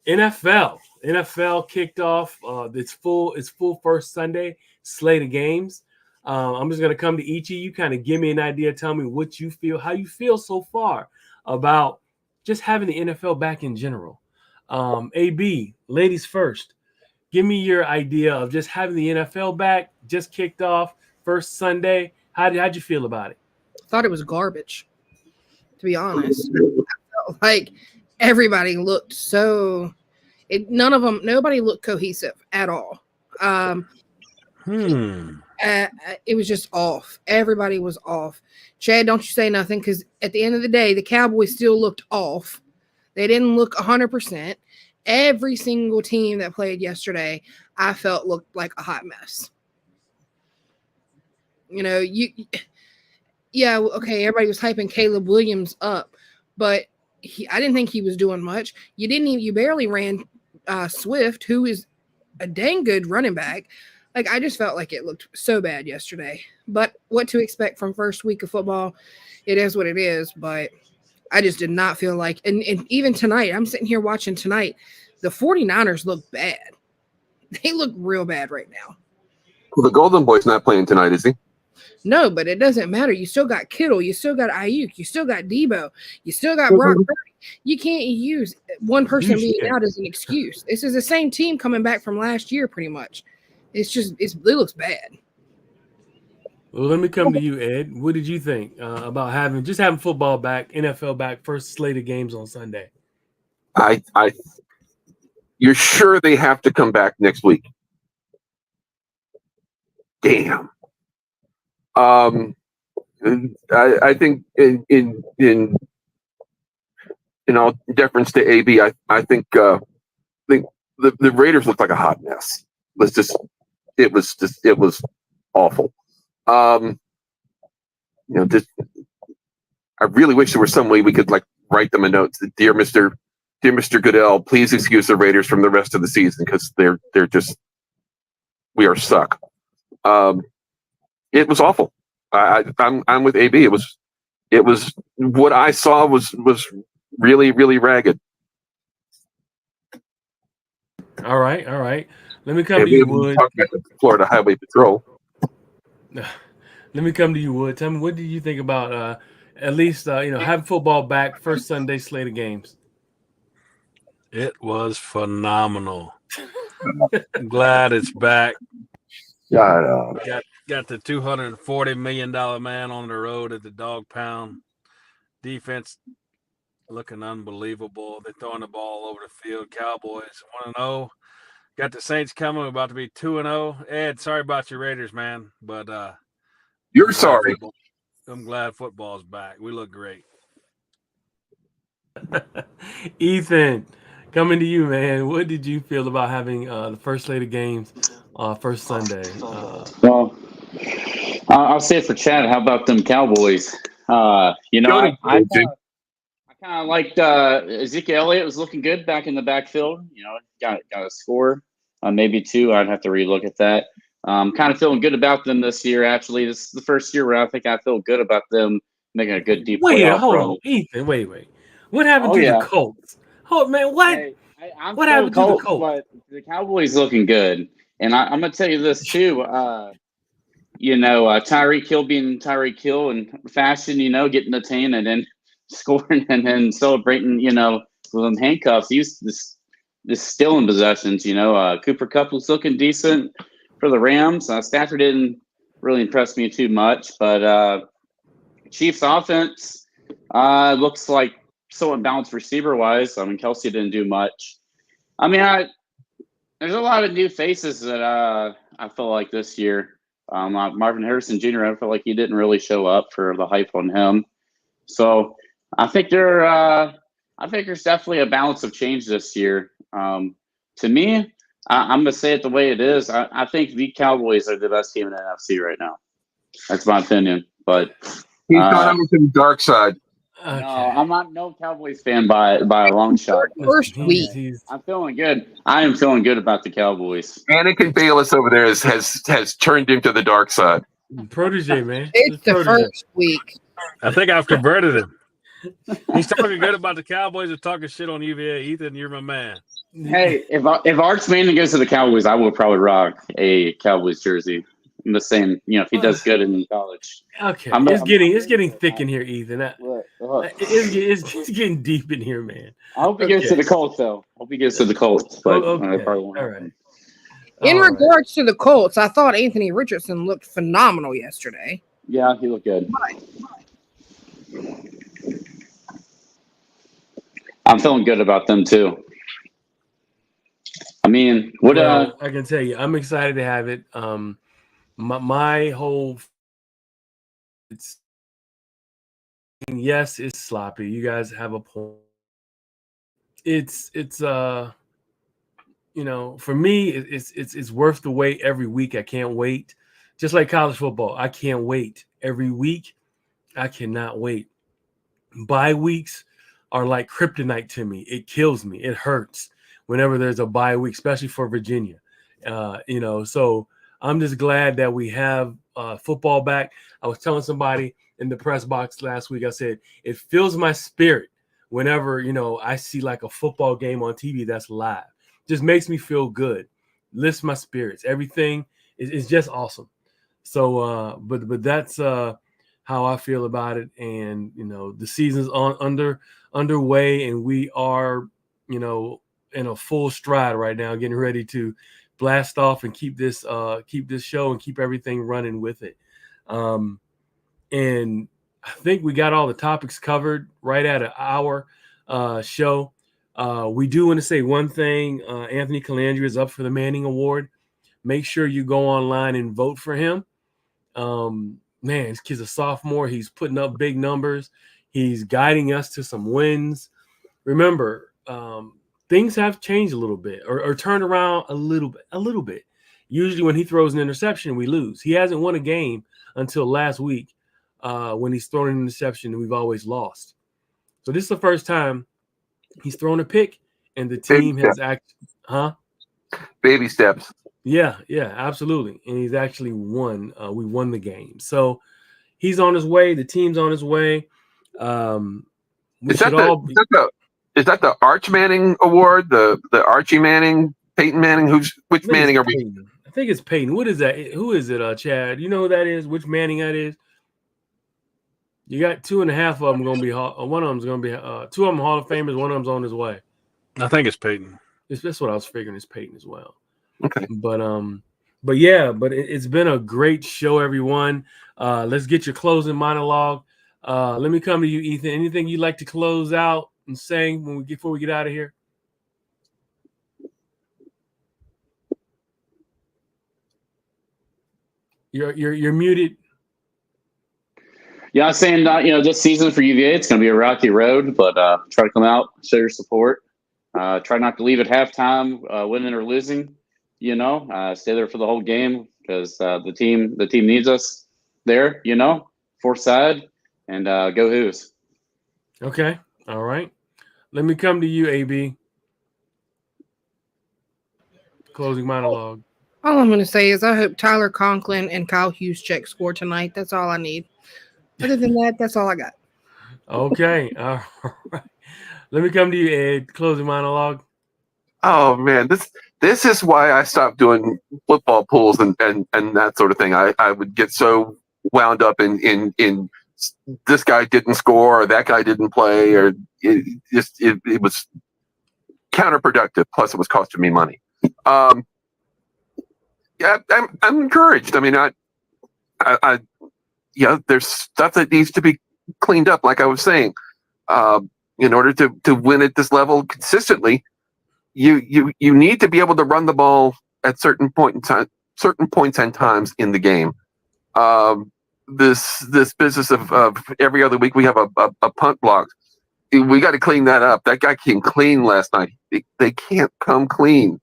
NFL kicked off. It's full first Sunday slate of games. I'm just gonna come to each of you, kind of give me an idea, tell me what you feel, how you feel so far about just having the NFL back in general. AB, ladies first. Give me your idea of just having the NFL back, just kicked off first Sunday. How'd you feel about it? I thought it was garbage, to be honest. I felt like everybody looked nobody looked cohesive at all. It was just off. Everybody was off. Chad, don't you say nothing, because at the end of the day, the Cowboys still looked off. They didn't look 100%. Every single team that played yesterday, I felt looked like a hot mess. Okay, everybody was hyping Caleb Williams up, but I didn't think he was doing much. You barely ran Swift, who is a dang good running back. Like, I just felt like it looked so bad yesterday. But what to expect from first week of football, it is what it is. But I just did not feel like, and even tonight, I'm sitting here watching tonight, the 49ers look bad. They look real bad right now. Well, the Golden Boy's not playing tonight, is he? No, but it doesn't matter. You still got Kittle. You still got Ayuk. You still got Debo. You still got Brock Purdy. You can't use one person being out as an excuse. This is the same team coming back from last year, pretty much. It looks bad. Well, let me come to you, Ed. What did you think about having football back, NFL back, first slate of games on Sunday? You're sure they have to come back next week? Damn. I think in all deference to AB, I think the Raiders looked like a hot mess. It was awful. I really wish there was some way we could like write them a note. Dear Mr. Goodell, please excuse the Raiders from the rest of the season because we are stuck. It was awful. I'm with AB. It was what I saw was really, really ragged. All right. Let me come to you, Wood. Talk about the Florida Highway Patrol. Let me come to you, Wood. Tell me, what did you think about at least having football back, first Sunday slate of games? It was phenomenal. I'm glad it's back. Got the $240 million man on the road at the dog pound. Defense looking unbelievable. They're throwing the ball over the field. Cowboys 1-0. Got the Saints coming. We're about to be 2-0. Ed, sorry about your Raiders, man, but you're sorry. I'm glad football's back. We look great. Ethan, coming to you, man. What did you feel about having the first slate of games first Sunday? Well, I'll say it for Chad. How about them Cowboys? I kind of liked Ezekiel Elliott was looking good back in the backfield. Got a score, maybe two. I'd have to relook at that. Kind of feeling good about them this year. Actually, this is the first year where I think I feel good about them making a good deep playoff hold run. on, Ethan. Wait. What happened to the Colts? Oh man, what? Hey, what happened to the Colts? But the Cowboys looking good, and I'm gonna tell you this too. Tyreek Hill being Tyreek Hill in fashion. Getting the 10 and then scoring and then celebrating. With them handcuffs. He's this still in possessions. Cooper Kupp was looking decent for the Rams. Stafford didn't really impress me too much, but Chiefs offense looks like somewhat balanced receiver wise. Kelsey didn't do much. There's a lot of new faces that I feel like this year. Marvin Harrison Jr. I felt like he didn't really show up for the hype on him. So I think there's definitely a balance of change this year. To me, I'm gonna say it the way it is. I think the Cowboys are the best team in the NFC right now. That's my opinion. But he's gone over to the dark side. Okay. No, I'm not no Cowboys fan by a long shot. First week, I'm feeling good. I am feeling good about the Cowboys. Anakin Bayless over there has turned into the dark side. Protege, man. It's the first week. I think I've converted him. He's talking good about the Cowboys and talking shit on UVA. Ethan, you're my man. Hey, if Arch Manning goes to the Cowboys, I will probably rock a Cowboys jersey. I'm just saying, if he does good in college. Okay, it's getting thick in here, Ethan. It's getting deep in here, man. I hope he gets to the Colts, though. But okay. probably won't All happen. right. In regards to the Colts, I thought Anthony Richardson looked phenomenal yesterday. Yeah, he looked good. I'm feeling good about them too. I can tell you, I'm excited to have it. My whole it's sloppy. You guys have a point. It's for me, it's worth the wait every week. I can't wait. Just like college football, I can't wait every week. I cannot wait. Bye weeks are like kryptonite to me. It kills me. It hurts whenever there's a bye week, especially for Virginia. So I'm just glad that we have football back. I was telling somebody in the press box last week, I said, it fills my spirit whenever, I see like a football game on TV that's live. Just makes me feel good, lifts my spirits. Everything is just awesome. So, but that's how I feel about it. And the season's underway, and we are, in a full stride right now, getting ready to blast off and keep this show and keep everything running with it. And I think we got all the topics covered right at an hour show. We do want to say one thing. Anthony Calandria is up for the Manning Award. Make sure you go online and vote for him. Man, this kid's a sophomore. He's putting up big numbers. He's guiding us to some wins. Remember, things have changed a little bit or turned around a little bit. Usually when he throws an interception, we lose. He hasn't won a game until last week when he's thrown an interception, and we've always lost. So this is the first time he's thrown a pick, and the team has actually, baby steps. Yeah, absolutely. And he's actually won. We won the game. So he's on his way. The team's on his way. Is that the Arch Manning Award? The Archie Manning, Peyton Manning? Which Manning are we? I think it's Peyton. What is that? Who is it, Chad? You know who that is? Which Manning that is? You got 2.5 of them going to be one of them's going to be 2 of them Hall of Famers. One of them's on his way. I think it's Peyton. That's what I was figuring. It's Peyton as well. Okay. But it's been a great show, everyone. Let's get your closing monologue. Let me come to you, Ethan. Anything you'd like to close out and say before we get out of here? You're muted. Yeah, I'm saying this season for UVA, it's going to be a rocky road, but try to come out, show your support. Try not to leave at halftime, winning or losing. Stay there for the whole game because the team needs us there. Fourth side, and go Hoos. Okay, all right. Let me come to you, AB. Closing monologue. All I'm going to say is I hope Tyler Conklin and Kyle Juszczyk score tonight. That's all I need. Other than that, that's all I got. Okay, all right. Let me come to you, Ed. Closing monologue. Oh man, this is why I stopped doing football pools and that sort of thing. I would get so wound up in this guy didn't score or that guy didn't play, or it was counterproductive. Plus, it was costing me money. Yeah, I'm encouraged. I mean, there's stuff that needs to be cleaned up. Like I was saying, in order to win at this level consistently, you need to be able to run the ball at certain points and times in the game. This business of every other week we have a punt block. We got to clean that up. That guy came clean last night. They can't come clean.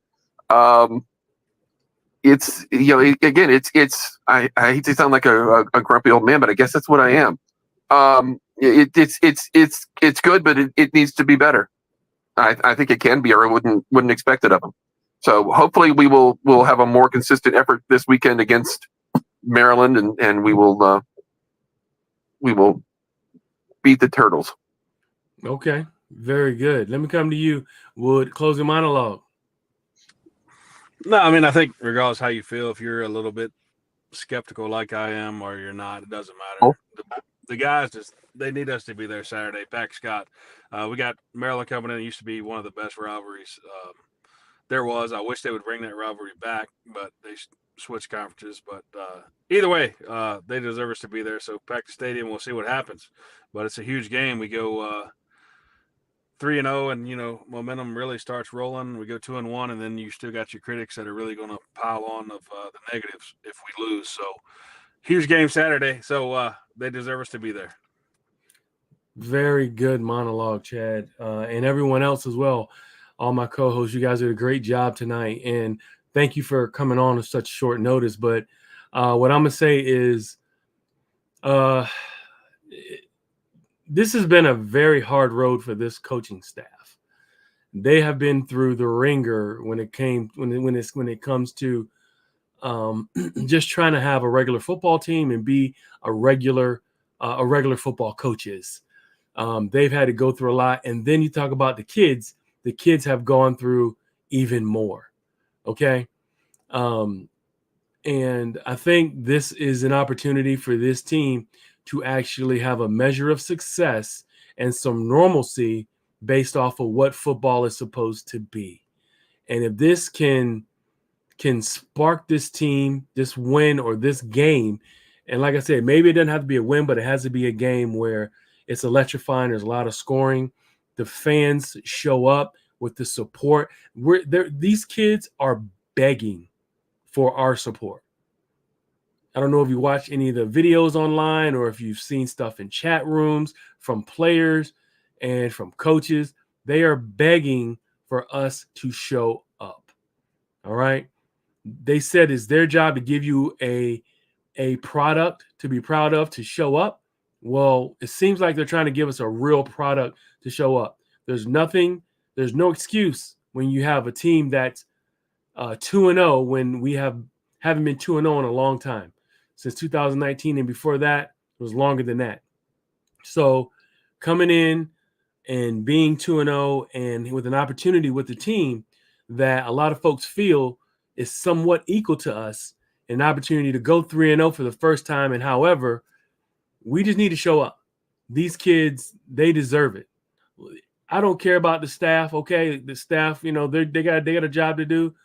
It's again. It's I hate to sound like a grumpy old man, but I guess that's what I am. It's good, but it needs to be better. I think it can be, or I wouldn't expect it of them. So hopefully we'll have a more consistent effort this weekend against Maryland, and we will beat the Turtles. Okay, very good. Let me come to you, Wood. Closing monologue. No, I mean, I think regardless how you feel, if you're a little bit skeptical like I am or you're not, it doesn't matter. Oh. The guys they need us to be there Saturday. Pack Scott. We got Maryland coming in. It used to be one of the best rivalries there was. I wish they would bring that rivalry back, but they switched conferences. But either way, they deserve us to be there. So pack the stadium. We'll see what happens. But it's a huge game. We go 3-0, and momentum really starts rolling. We go 2-1, and then you still got your critics that are really going to pile on of the negatives if we lose. So huge game Saturday. So they deserve us to be there. Very good monologue, Chad, and everyone else as well. all my co-hosts. You guys did a great job tonight, and thank you for coming on such short notice. But what I'm gonna say is, this has been a very hard road for this coaching staff. They have been through the ringer when it comes to just trying to have a regular football team and be a regular football coaches. They've had to go through a lot. And then you talk about the kids have gone through even more. Okay. And I think this is an opportunity for this team to actually have a measure of success and some normalcy based off of what football is supposed to be. And if this can spark this team, this win or this game, and like I said, maybe it doesn't have to be a win, but it has to be a game where it's electrifying. There's a lot of scoring. The fans show up with the support. These kids are begging for our support. I don't know if you watch any of the videos online or if you've seen stuff in chat rooms from players and from coaches. They are begging for us to show up. All right. They said it's their job to give you a product to be proud of, to show up. Well, it seems like they're trying to give us a real product to show up. There's no excuse when you have a team that's 2-0 when we haven't been 2-0 in a long time. Since 2019, and before that, it was longer than that. So coming in and being 2-0 and with an opportunity with the team that a lot of folks feel is somewhat equal to us, an opportunity to go 3-0 for the first time. And however, we just need to show up. These kids, they deserve it. I don't care about the staff. Okay, the staff, they got a job to do.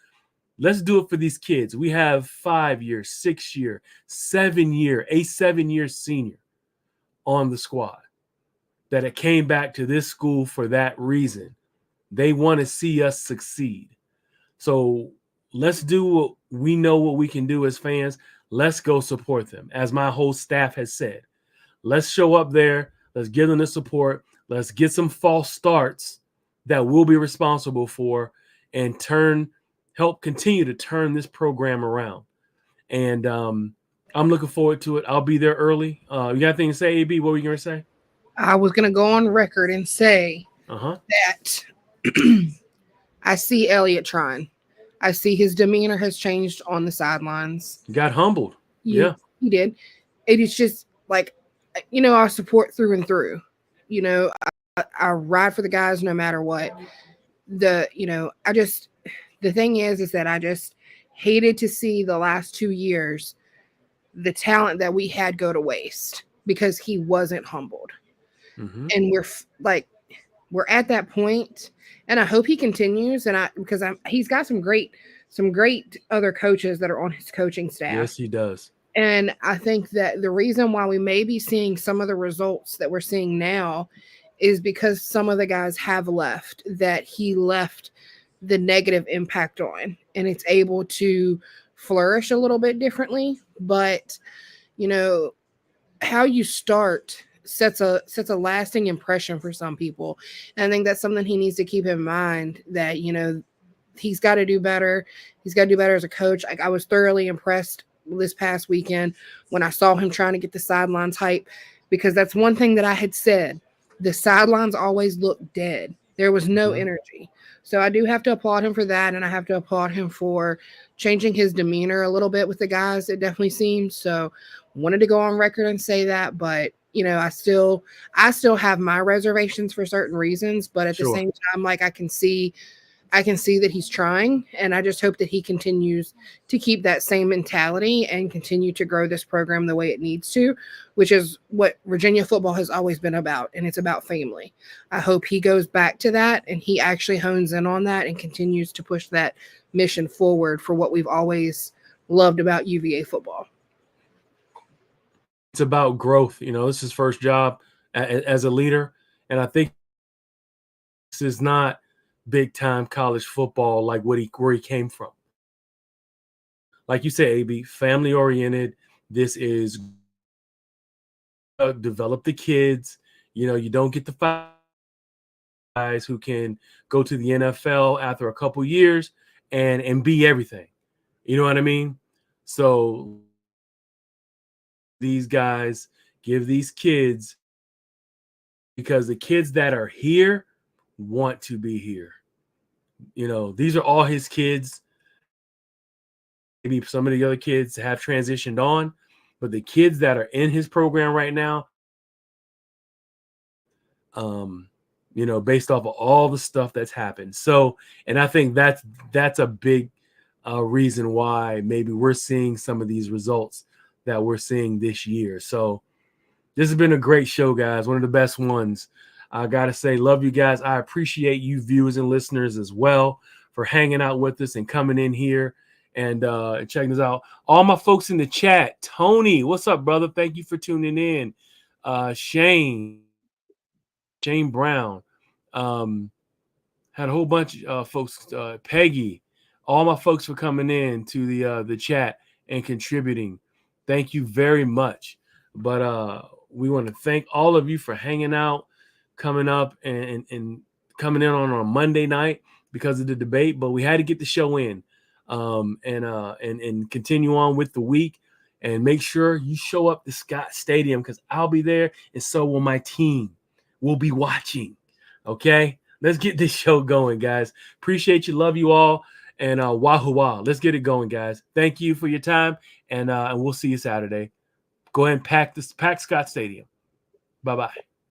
Let's do it for these kids. We have 5-year, 6-year, 7-year, a 7-year senior on the squad that it came back to this school for that reason. They want to see us succeed. So let's do what we know what we can do as fans. Let's go support them. As my whole staff has said, let's show up there. Let's give them the support. Let's get some false starts that we'll be responsible for and help continue to turn this program around. And I'm looking forward to it. I'll be there early. You got anything to say, AB? What were you going to say? I was going to go on record and say that I see Elliott trying. I see his demeanor has changed on the sidelines. He got humbled. Yeah, he did. It is just like, I support through and through. I ride for the guys no matter what. The thing is that I just hated to see the last 2 years, the talent that we had go to waste because he wasn't humbled. Mm-hmm. And we're at that point, and I hope he continues. And because he's got some great other coaches that are on his coaching staff. Yes, he does. And I think that the reason why we may be seeing some of the results that we're seeing now is because some of the guys have left that he left the negative impact on, and it's able to flourish a little bit differently. But, how you start sets a lasting impression for some people. And I think that's something he needs to keep in mind, that, he's got to do better. He's got to do better as a coach. I was thoroughly impressed this past weekend when I saw him trying to get the sidelines hype, because that's one thing that I had said. The sidelines always look dead. There was no energy. So I do have to applaud him for that, and I have to applaud him for changing his demeanor a little bit with the guys, it definitely seems. So wanted to go on record and say that, but I still have my reservations for certain reasons, but at the same time, like I can see that he's trying, and I just hope that he continues to keep that same mentality and continue to grow this program the way it needs to, which is what Virginia football has always been about, and it's about family. I hope he goes back to that, and he actually hones in on that and continues to push that mission forward for what we've always loved about UVA football. It's about growth. This is his first job as a leader, and I think this is not big time college football like where he came from. Like you said, AB, family oriented. This is develop the kids. You don't get the guys who can go to the NFL after a couple years and be everything. You know what I mean? So these guys give these kids, because the kids that are here want to be here. You know, these are all his kids. Maybe some of the other kids have transitioned on, but the kids that are in his program right now, you know, based off of all the stuff that's happened. So, and I think that's a big reason why maybe we're seeing some of these results that we're seeing this year. So this has been a great show, guys. One of the best ones. I got to say, love you guys. I appreciate you viewers and listeners as well for hanging out with us and coming in here and checking us out. All my folks in the chat. Tony, what's up, brother? Thank you for tuning in. Shane Brown. Had a whole bunch of folks. Peggy, all my folks for coming in to the chat and contributing. Thank you very much. But we want to thank all of you for hanging out, coming up and coming in on a Monday night because of the debate. But we had to get the show in and continue on with the week. And make sure you show up to Scott Stadium because I'll be there and so will my team. We'll be watching. Okay? Let's get this show going, guys. Appreciate you. Love you all. And wahoo wah. Let's get it going, guys. Thank you for your time. And we'll see you Saturday. Go ahead and pack Scott Stadium. Bye-bye.